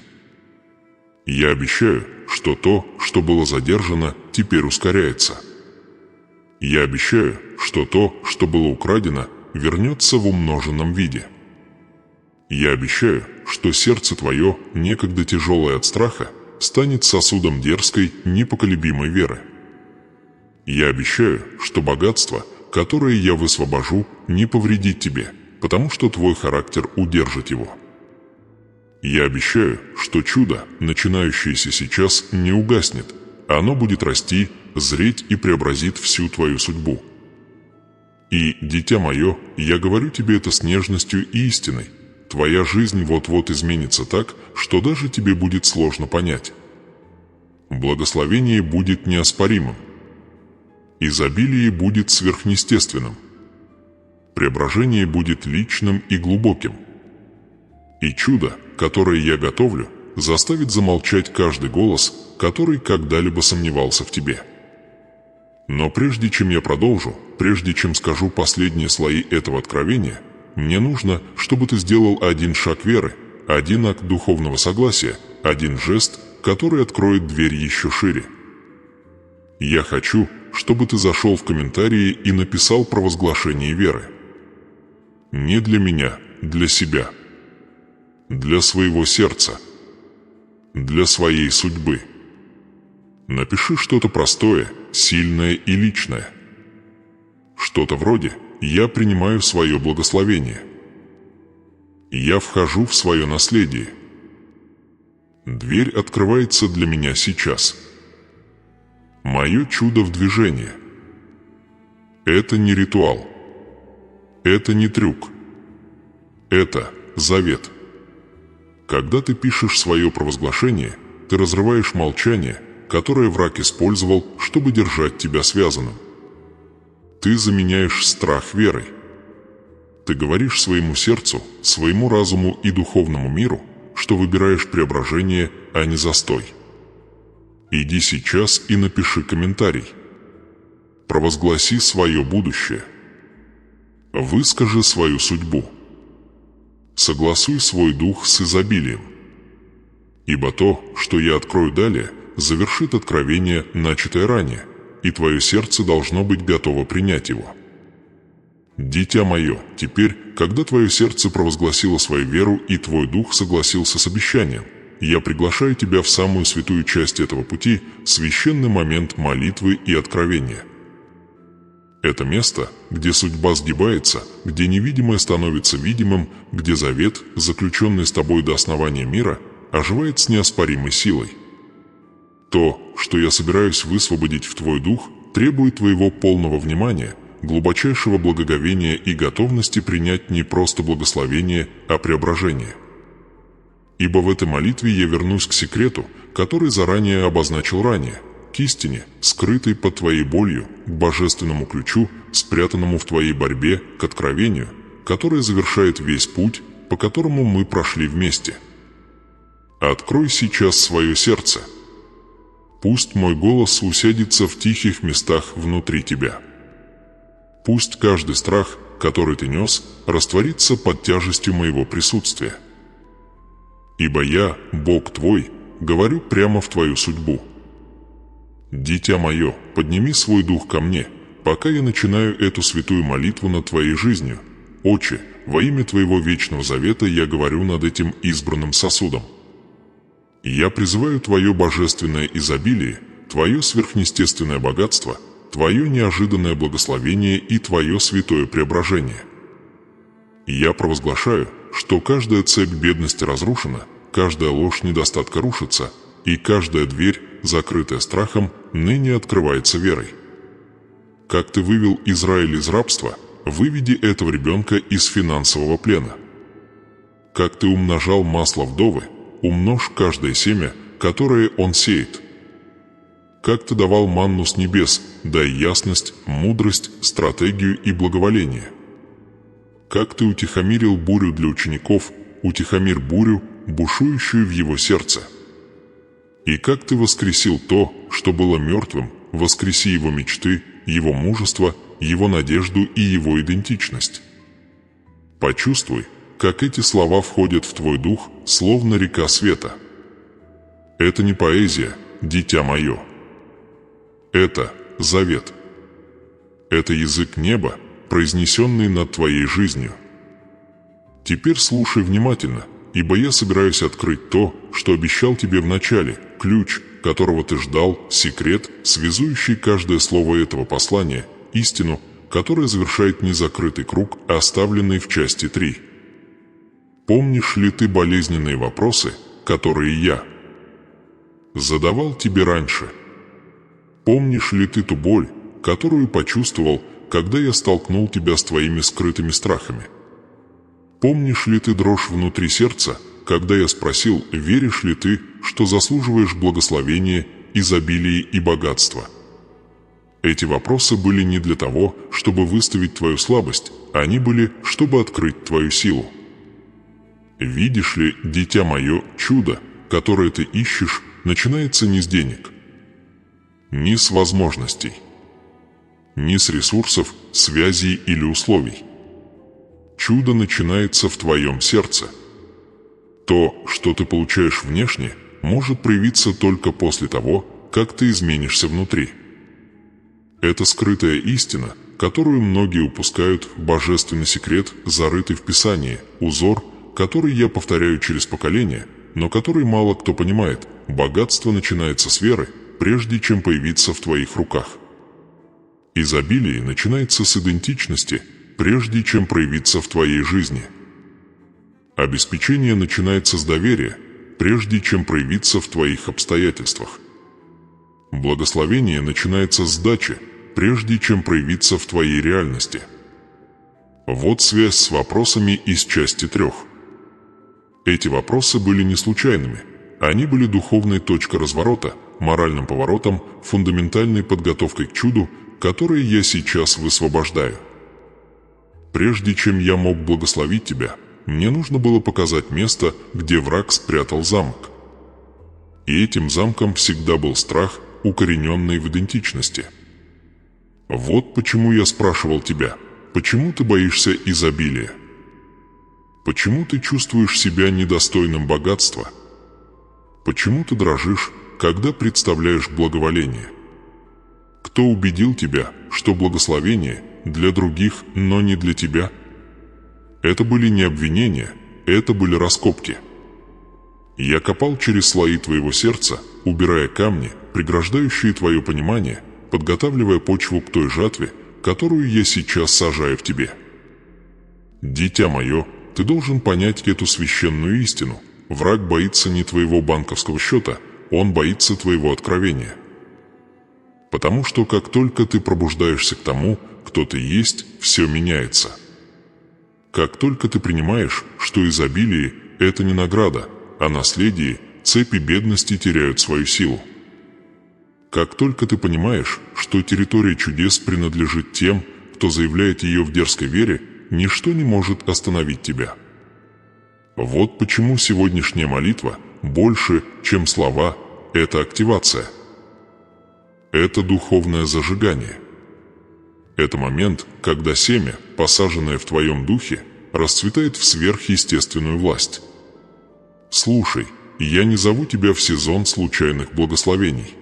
Я обещаю, что то, что было задержано, теперь ускоряется. Я обещаю, что то, что было украдено, вернется в умноженном виде. Я обещаю, что сердце твое, некогда тяжелое от страха, станет сосудом дерзкой, непоколебимой веры. Я обещаю, что богатство, которое я высвобожу, не повредит тебе, потому что твой характер удержит его. Я обещаю, что чудо, начинающееся сейчас, не угаснет. Оно будет расти, зреть и преобразит всю твою судьбу. И, дитя мое, я говорю тебе это с нежностью и истиной. Твоя жизнь вот-вот изменится так, что даже тебе будет сложно понять. Благословение будет неоспоримым. Изобилие будет сверхъестественным. Преображение будет личным и глубоким. И чудо, которое я готовлю, заставит замолчать каждый голос, который когда-либо сомневался в тебе. Но прежде чем я продолжу, прежде чем скажу последние слои этого откровения, мне нужно, чтобы ты сделал один шаг веры, один акт духовного согласия, один жест, который откроет дверь еще шире. Я хочу, чтобы ты зашел в комментарии и написал провозглашение веры. Не для меня, для себя. Для своего сердца. Для своей судьбы. Напиши что-то простое, сильное и личное. Что-то вроде «Я принимаю свое благословение». «Я вхожу в свое наследие». «Дверь открывается для меня сейчас». «Мое чудо в движении». Это не ритуал. Это не трюк. Это завет. Когда ты пишешь свое провозглашение, ты разрываешь молчание, которое враг использовал, чтобы держать тебя связанным. Ты заменяешь страх верой. Ты говоришь своему сердцу, своему разуму и духовному миру, что выбираешь преображение, а не застой. Иди сейчас и напиши комментарий. Провозгласи свое будущее. Выскажи свою судьбу. Согласуй свой дух с изобилием. Ибо то, что я открою далее, завершит откровение, начатое ранее, и твое сердце должно быть готово принять его. Дитя мое, теперь, когда твое сердце провозгласило свою веру и твой дух согласился с обещанием, я приглашаю тебя в самую святую часть этого пути, священный момент молитвы и откровения. Это место, где судьба сгибается, где невидимое становится видимым, где завет, заключенный с тобой до основания мира, оживает с неоспоримой силой. То, что я собираюсь высвободить в твой дух, требует твоего полного внимания, глубочайшего благоговения и готовности принять не просто благословение, а преображение. Ибо в этой молитве я вернусь к секрету, который заранее обозначил ранее, к истине, скрытой под твоей болью, к божественному ключу, спрятанному в твоей борьбе, к откровению, которое завершает весь путь, по которому мы прошли вместе. Открой сейчас свое сердце. Пусть мой голос усядется в тихих местах внутри тебя. Пусть каждый страх, который ты нес, растворится под тяжестью моего присутствия. Ибо я, Бог твой, говорю прямо в твою судьбу. Дитя мое, подними свой дух ко мне, пока я начинаю эту святую молитву над твоей жизнью. Отче, во имя твоего вечного завета я говорю над этим избранным сосудом. Я призываю твое божественное изобилие, твое сверхъестественное богатство, твое неожиданное благословение и твое святое преображение. Я провозглашаю, что каждая цепь бедности разрушена, каждая ложь недостатка рушится, и каждая дверь, закрытая страхом, ныне открывается верой. Как ты вывел Израиль из рабства, выведи этого ребенка из финансового плена. Как ты умножал масло вдовы, умножь каждое семя, которое он сеет. Как ты давал манну с небес, дай ясность, мудрость, стратегию и благоволение. Как ты утихомирил бурю для учеников, утихомирь бурю, бушующую в его сердце. И как ты воскресил то, что было мертвым, воскреси его мечты, его мужество, его надежду и его идентичность. Почувствуй, как эти слова входят в твой дух, словно река света. Это не поэзия, дитя мое. Это завет. Это язык неба, произнесенный над твоей жизнью. Теперь слушай внимательно, ибо я собираюсь открыть то, что обещал тебе в начале, ключ, которого ты ждал, секрет, связующий каждое слово этого послания, истину, которая завершает незакрытый круг, оставленный в части 3. Помнишь ли ты болезненные вопросы, которые я задавал тебе раньше? Помнишь ли ты ту боль, которую почувствовал, когда я столкнул тебя с твоими скрытыми страхами? Помнишь ли ты дрожь внутри сердца, когда я спросил, веришь ли ты, что заслуживаешь благословения, изобилия и богатства? Эти вопросы были не для того, чтобы выставить твою слабость, они были, чтобы открыть твою силу. Видишь ли, дитя мое, чудо, которое ты ищешь, начинается не с денег, не с возможностей, не с ресурсов, связей или условий. Чудо начинается в твоем сердце. То, что ты получаешь внешне, может проявиться только после того, как ты изменишься внутри. Это скрытая истина, которую многие упускают, божественный секрет, зарытый в Писании, узор, который я повторяю через поколения, но который мало кто понимает. Богатство начинается с веры, прежде чем появиться в твоих руках. Изобилие начинается с идентичности, прежде чем проявиться в твоей жизни. Обеспечение начинается с доверия, прежде чем проявиться в твоих обстоятельствах. Благословение начинается с дачи, прежде чем проявиться в твоей реальности. Вот связь с вопросами из части 3. Эти вопросы были не случайными. Они были духовной точкой разворота, моральным поворотом, фундаментальной подготовкой к чуду, которое я сейчас высвобождаю. Прежде чем я мог благословить тебя, мне нужно было показать место, где враг спрятал замок. И этим замком всегда был страх, укорененный в идентичности. Вот почему я спрашивал тебя, почему ты боишься изобилия? Почему ты чувствуешь себя недостойным богатства? Почему ты дрожишь, когда представляешь благоволение? Кто убедил тебя, что благословение для других, но не для тебя? Это были не обвинения, это были раскопки. Я копал через слои твоего сердца, убирая камни, преграждающие твое понимание, подготавливая почву к той жатве, которую я сейчас сажаю в тебе. Дитя мое, ты должен понять эту священную истину. Враг боится не твоего банковского счета, он боится твоего откровения. Потому что как только ты пробуждаешься к тому, кто ты есть, все меняется. Как только ты принимаешь, что изобилие – это не награда, а наследие, цепи бедности теряют свою силу. Как только ты понимаешь, что территория чудес принадлежит тем, кто заявляет ее в дерзкой вере, ничто не может остановить тебя. Вот почему сегодняшняя молитва больше, чем слова, это активация. это духовное зажигание. Это момент, когда семя, посаженное в твоем духе, расцветает в сверхъестественную власть. Слушай, я не зову тебя в сезон случайных благословений.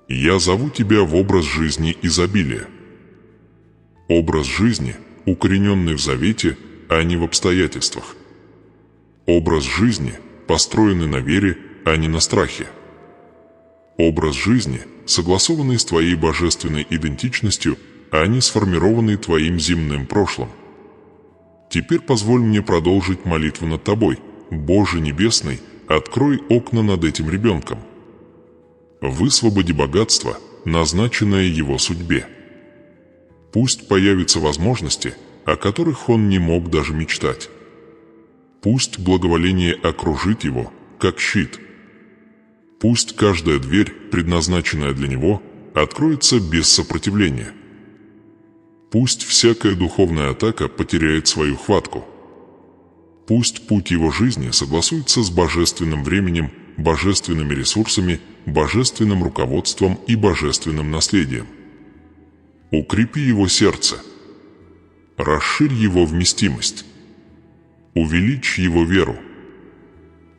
Я зову тебя в образ жизни изобилия. Образ жизни, укорененный в завете, а не в обстоятельствах. Образ жизни, построенный на вере, а не на страхе. Образ жизни, согласованный с твоей божественной идентичностью, а не сформированный твоим земным прошлым. Теперь позволь мне продолжить молитву над тобой. Боже Небесный, открой окна над этим ребенком. Высвободи богатство, назначенное его судьбе. Пусть появятся возможности, о которых он не мог даже мечтать. Пусть благоволение окружит его, как щит. Пусть каждая дверь, предназначенная для него, откроется без сопротивления. Пусть всякая духовная атака потеряет свою хватку. Пусть путь его жизни согласуется с божественным временем, божественными ресурсами, божественным руководством и божественным наследием. Укрепи его сердце. Расширь его вместимость. Увеличь его веру.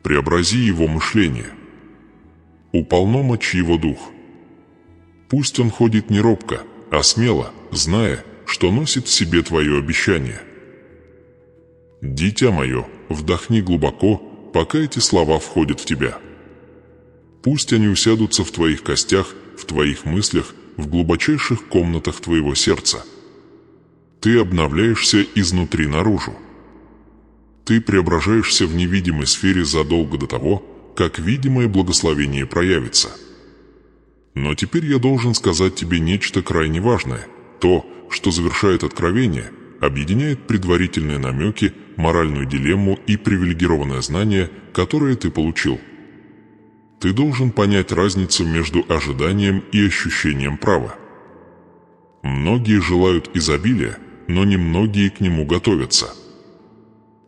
Преобрази его мышление. Уполномочь его дух. Пусть он ходит не робко, а смело, зная, что носит в себе твое обещание. Дитя мое, вдохни глубоко, пока эти слова входят в тебя. Пусть они усядутся в твоих костях, в твоих мыслях, в глубочайших комнатах твоего сердца. Ты обновляешься изнутри наружу. Ты преображаешься в невидимой сфере задолго до того, как видимое благословение проявится. Но теперь я должен сказать тебе нечто крайне важное. То, что завершает откровение, объединяет предварительные намеки, моральную дилемму и привилегированное знание, которое ты получил. Ты должен понять разницу между ожиданием и ощущением права. Многие желают изобилия, но немногие к нему готовятся.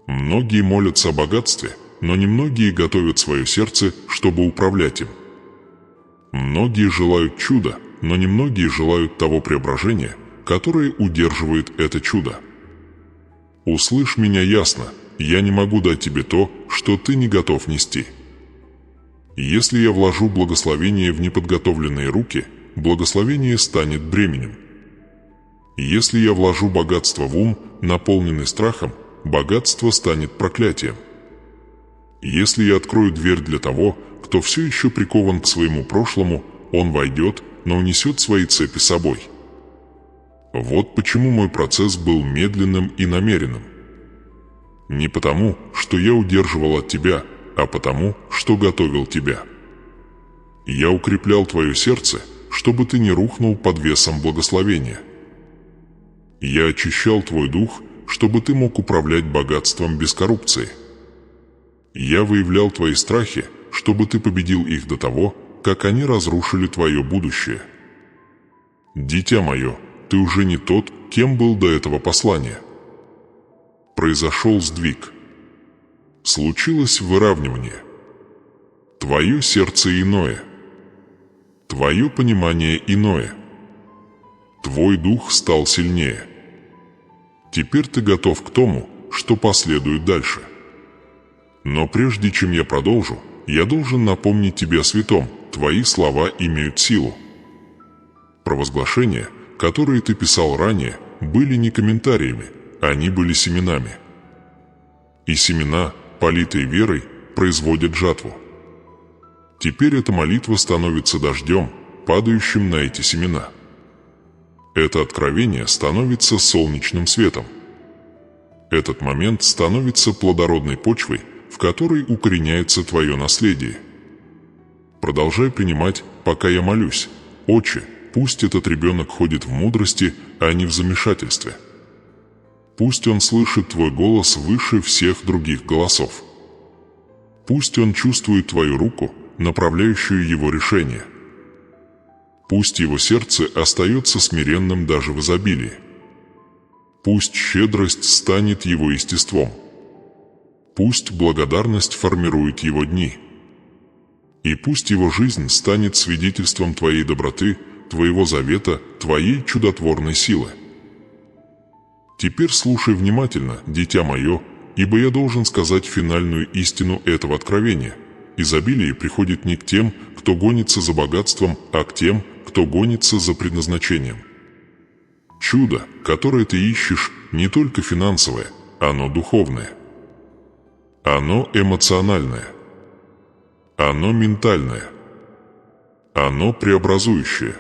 Многие молятся о богатстве, но немногие готовят свое сердце, чтобы управлять им. Многие желают чуда, но немногие желают того преображения, которое удерживает это чудо. Услышь меня ясно, я не могу дать тебе то, что ты не готов нести. Если я вложу благословение в неподготовленные руки, благословение станет бременем. Если я вложу богатство в ум, наполненный страхом, богатство станет проклятием. Если я открою дверь для того, кто все еще прикован к своему прошлому, он войдет, но унесет свои цепи с собой. Вот почему мой процесс был медленным и намеренным. Не потому, что я удерживал от тебя, а потому, что готовил тебя. Я укреплял твое сердце, чтобы ты не рухнул под весом благословения. Я очищал твой дух, чтобы ты мог управлять богатством без коррупции. Я выявлял твои страхи, чтобы ты победил их до того, как они разрушили твое будущее. Дитя мое, ты уже не тот, кем был до этого послания. Произошел сдвиг. Случилось выравнивание. Твое сердце иное. Твое понимание иное. Твой дух стал сильнее. Теперь ты готов к тому, что последует дальше. Но прежде чем я продолжу, я должен напомнить тебе о святом. Твои слова имеют силу. Провозглашения, которые ты писал ранее, были не комментариями, они были семенами. И семена, политые верой, производят жатву. Теперь эта молитва становится дождем, падающим на эти семена. Это откровение становится солнечным светом. Этот момент становится плодородной почвой, в которой укореняется твое наследие. Продолжай принимать, пока я молюсь. Отче, пусть этот ребенок ходит в мудрости, а не в замешательстве. Пусть он слышит твой голос выше всех других голосов. Пусть он чувствует твою руку, направляющую его решение. Пусть его сердце остается смиренным даже в изобилии. Пусть щедрость станет его естеством. Пусть благодарность формирует его дни. И пусть его жизнь станет свидетельством твоей доброты, твоего завета, твоей чудотворной силы. Теперь слушай внимательно, дитя мое, ибо я должен сказать финальную истину этого откровения. Изобилие приходит не к тем, кто гонится за богатством, а к тем, кто гонится за предназначением. Чудо, которое ты ищешь, не только финансовое, оно духовное. Оно эмоциональное. Оно ментальное. Оно преобразующее.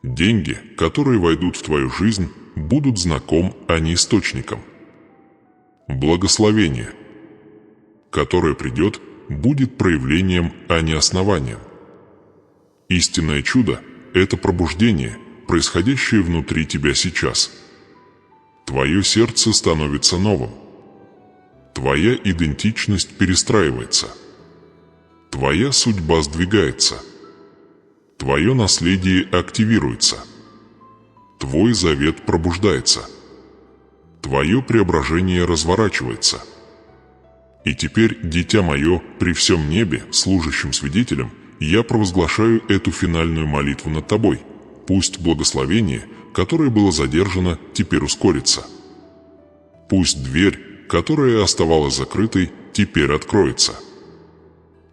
Деньги, которые войдут в твою жизнь, будут знаком, а не источником. Благословение, которое придет, будет проявлением, а не основанием. Истинное чудо – это пробуждение, происходящее внутри тебя сейчас. Твое сердце становится новым. Твоя идентичность перестраивается. Твоя судьба сдвигается. Твое наследие активируется. Твой завет пробуждается. Твое преображение разворачивается. И теперь, дитя мое, при всем небе, служащим свидетелем, я провозглашаю эту финальную молитву над тобой. Пусть благословение, которое было задержано, теперь ускорится. Пусть дверь, которая оставалась закрытой, теперь откроется.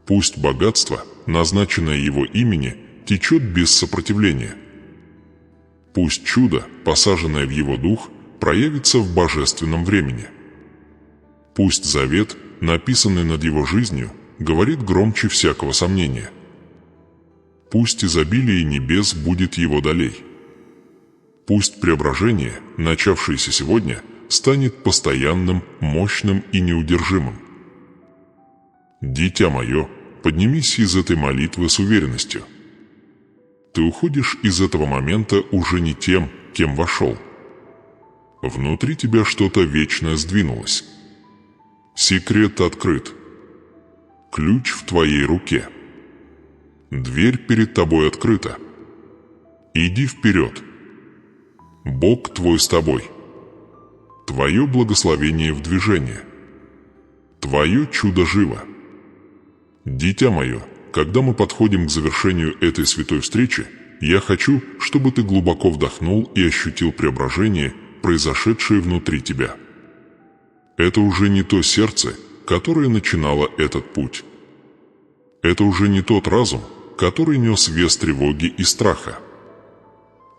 Пусть богатство, назначенное его имени, течет без сопротивления. Пусть чудо, посаженное в его дух, проявится в божественном времени. Пусть завет, написанный над его жизнью, говорит громче всякого сомнения. Пусть изобилие небес будет его долей. Пусть преображение, начавшееся сегодня, станет постоянным, мощным и неудержимым. Дитя мое, поднимись из этой молитвы с уверенностью. Ты уходишь из этого момента уже не тем, кем вошел. Внутри тебя что-то вечное сдвинулось. Секрет открыт. Ключ в твоей руке. Дверь перед тобой открыта. Иди вперед. Бог твой с тобой. Твое благословение в движении. Твое чудо живо. Дитя мое, когда мы подходим к завершению этой святой встречи, я хочу, чтобы ты глубоко вдохнул и ощутил преображение, произошедшее внутри тебя. Это уже не то сердце, которое начинало этот путь. Это уже не тот разум, который нес вес тревоги и страха.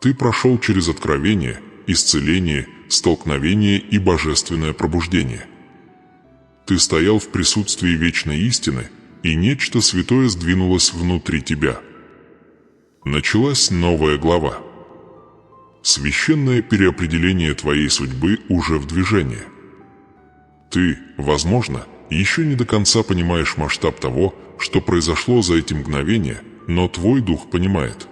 Ты прошел через откровение, исцеление, столкновение и божественное пробуждение. Ты стоял в присутствии вечной истины, и нечто святое сдвинулось внутри тебя. Началась новая глава. Священное переопределение твоей судьбы уже в движении. Ты, возможно, еще не до конца понимаешь масштаб того, что произошло за эти мгновения, но твой дух понимает.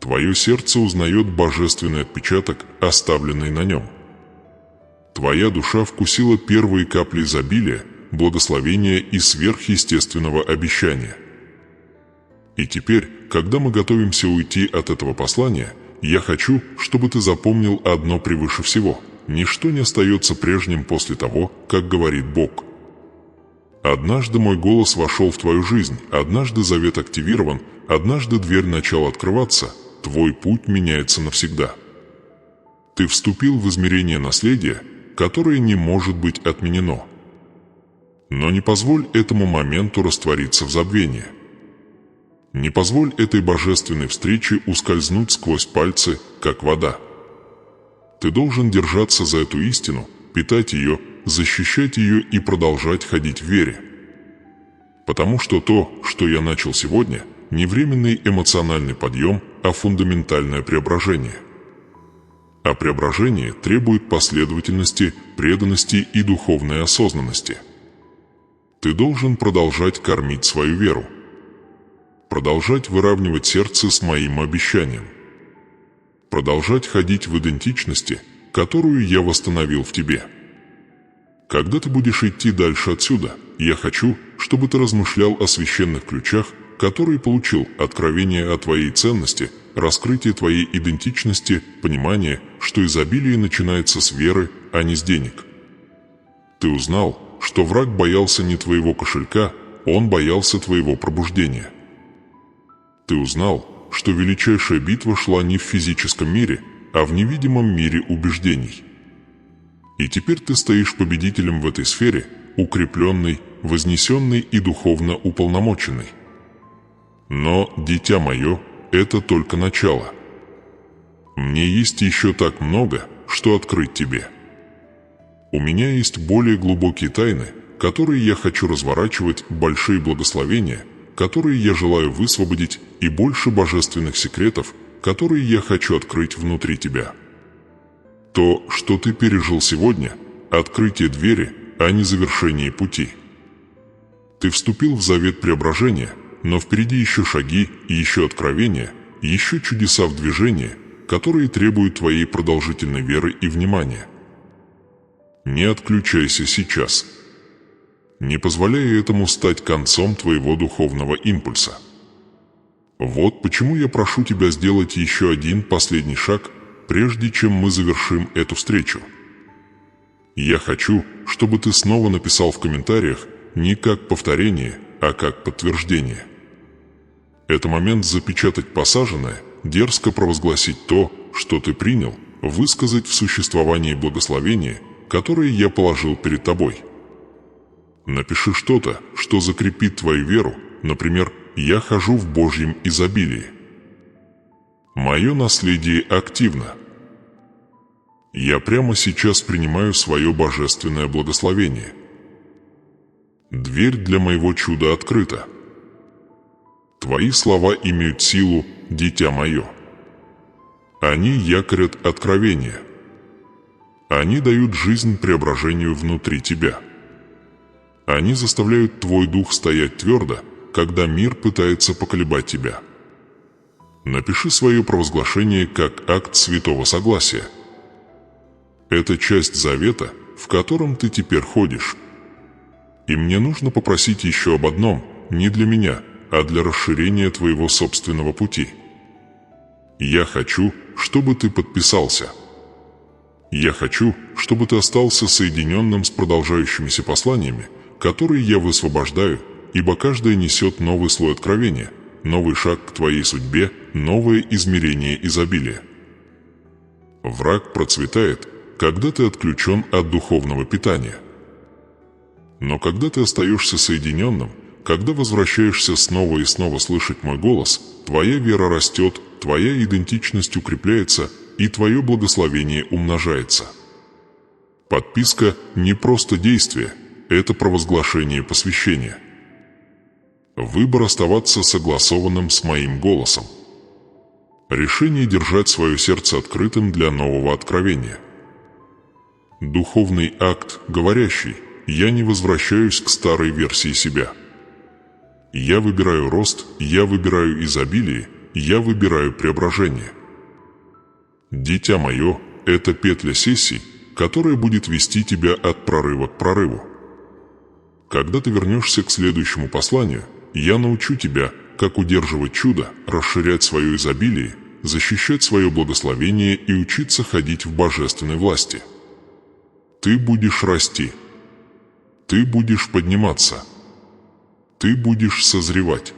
Твое сердце узнает божественный отпечаток, оставленный на нем. Твоя душа вкусила первые капли изобилия, благословения и сверхъестественного обещания. И теперь, когда мы готовимся уйти от этого послания, я хочу, чтобы ты запомнил одно превыше всего. Ничто не остается прежним после того, как говорит Бог. Однажды мой голос вошел в твою жизнь, однажды завет активирован, однажды дверь начала открываться, твой путь меняется навсегда. Ты вступил в измерение наследия, которое не может быть отменено. Но не позволь этому моменту раствориться в забвении. Не позволь этой божественной встрече ускользнуть сквозь пальцы, как вода. Ты должен держаться за эту истину, питать ее, защищать ее и продолжать ходить в вере. Потому что то, что я начал сегодня, не временный эмоциональный подъем, а фундаментальное преображение. А преображение требует последовательности, преданности и духовной осознанности. Ты должен продолжать кормить свою веру. Продолжать выравнивать сердце с моим обещанием. Продолжать ходить в идентичности, которую я восстановил в тебе. Когда ты будешь идти дальше отсюда, я хочу, чтобы ты размышлял о священных ключах, которые получил, откровение о твоей ценности, раскрытие твоей идентичности, понимание, что изобилие начинается с веры, а не с денег. Ты узнал, что враг боялся не твоего кошелька, он боялся твоего пробуждения. Ты узнал, что величайшая битва шла не в физическом мире, а в невидимом мире убеждений. И теперь ты стоишь победителем в этой сфере, укрепленный, вознесенный и духовно уполномоченный. Но, дитя мое, это только начало. Мне есть еще так много, что открыть тебе. У меня есть более глубокие тайны, которые я хочу разворачивать, большие благословения, которые я желаю высвободить, и больше божественных секретов, которые я хочу открыть внутри тебя. То, что ты пережил сегодня, открытие двери, а не завершение пути. Ты вступил в завет преображения, но впереди еще шаги, еще откровения, еще чудеса в движении, которые требуют твоей продолжительной веры и внимания. Не отключайся сейчас. Не позволяй этому стать концом твоего духовного импульса. Вот почему я прошу тебя сделать еще один последний шаг, прежде чем мы завершим эту встречу. Я хочу, чтобы ты снова написал в комментариях не как повторение, а как подтверждение. Это момент запечатать посаженное, дерзко провозгласить то, что ты принял, высказать в существовании благословение, которое я положил перед тобой. Напиши что-то, что закрепит твою веру, например, «Я хожу в Божьем изобилии». Мое наследие активно. Я прямо сейчас принимаю свое божественное благословение. Дверь для моего чуда открыта. Твои слова имеют силу, дитя мое. Они якорят откровение. Они дают жизнь преображению внутри тебя. Они заставляют твой дух стоять твердо, когда мир пытается поколебать тебя. Напиши свое провозглашение как акт святого согласия. Это часть завета, в котором ты теперь ходишь. И мне нужно попросить еще об одном, не для меня, а для расширения твоего собственного пути. Я хочу, чтобы ты подписался. Я хочу, чтобы ты остался соединенным с продолжающимися посланиями, которые я высвобождаю, ибо каждое несет новый слой откровения, новый шаг к твоей судьбе, новое измерение изобилия. Враг процветает, когда ты отключен от духовного питания. Но когда ты остаешься соединенным, когда возвращаешься снова и снова слышать мой голос, твоя вера растет, твоя идентичность укрепляется, и твое благословение умножается. Подписка не просто действие, это провозглашение посвящения. Выбор оставаться согласованным с моим голосом. Решение держать свое сердце открытым для нового откровения. Духовный акт, говорящий: «Я не возвращаюсь к старой версии себя». Я выбираю рост, я выбираю изобилие, я выбираю преображение. Дитя мое, это петля сессий, которая будет вести тебя от прорыва к прорыву. Когда ты вернешься к следующему посланию, я научу тебя, как удерживать чудо, расширять свое изобилие, защищать свое благословение и учиться ходить в божественной власти. Ты будешь расти. Ты будешь подниматься. Ты будешь созревать.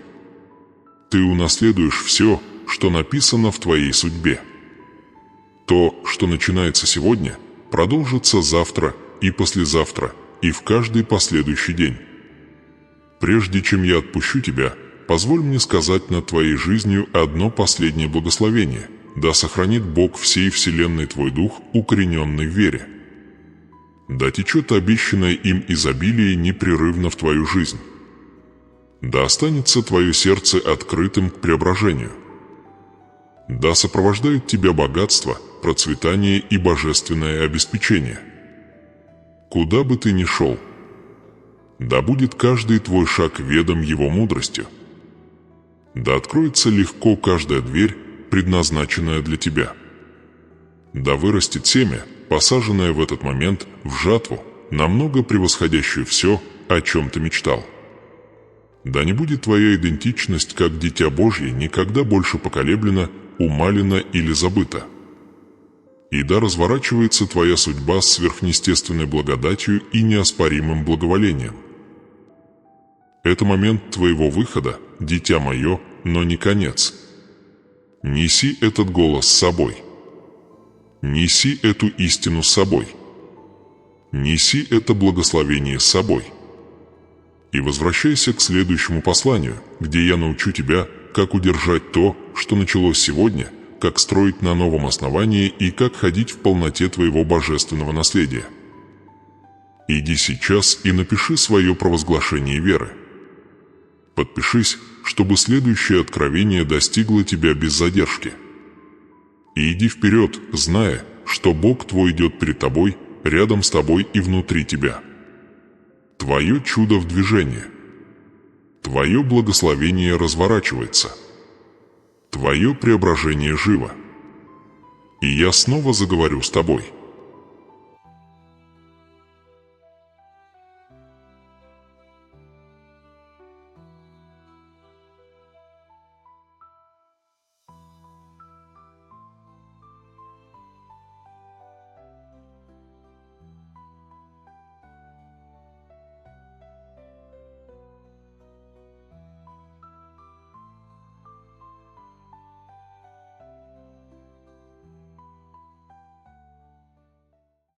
Ты унаследуешь все, что написано в твоей судьбе. То, что начинается сегодня, продолжится завтра и послезавтра, и в каждый последующий день. Прежде чем я отпущу тебя, позволь мне сказать над твоей жизнью одно последнее благословение. Да сохранит Бог всей вселенной твой дух, укорененный в вере. Да течет обещанное им изобилие непрерывно в твою жизнь. Да останется твое сердце открытым к преображению. Да сопровождают тебя богатство, процветание и божественное обеспечение. Куда бы ты ни шел, да будет каждый твой шаг ведом его мудростью. Да откроется легко каждая дверь, предназначенная для тебя. Да вырастет семя, посаженное в этот момент в жатву, намного превосходящую все, о чем ты мечтал. Да не будет твоя идентичность как дитя Божье никогда больше поколеблена, умалена или забыта. И да разворачивается твоя судьба с сверхъестественной благодатью и неоспоримым благоволением. Это момент твоего выхода, дитя мое, но не конец. Неси этот голос с собой. Неси эту истину с собой. Неси это благословение с собой. И возвращайся к следующему посланию, где я научу тебя, как удержать то, что началось сегодня, как строить на новом основании и как ходить в полноте твоего божественного наследия. Иди сейчас и напиши свое провозглашение веры. Подпишись, чтобы следующее откровение достигло тебя без задержки. И иди вперед, зная, что Бог твой идет перед тобой, рядом с тобой и внутри тебя. Твое чудо в движении. Твое благословение разворачивается. Твое преображение живо. И я снова заговорю с тобой.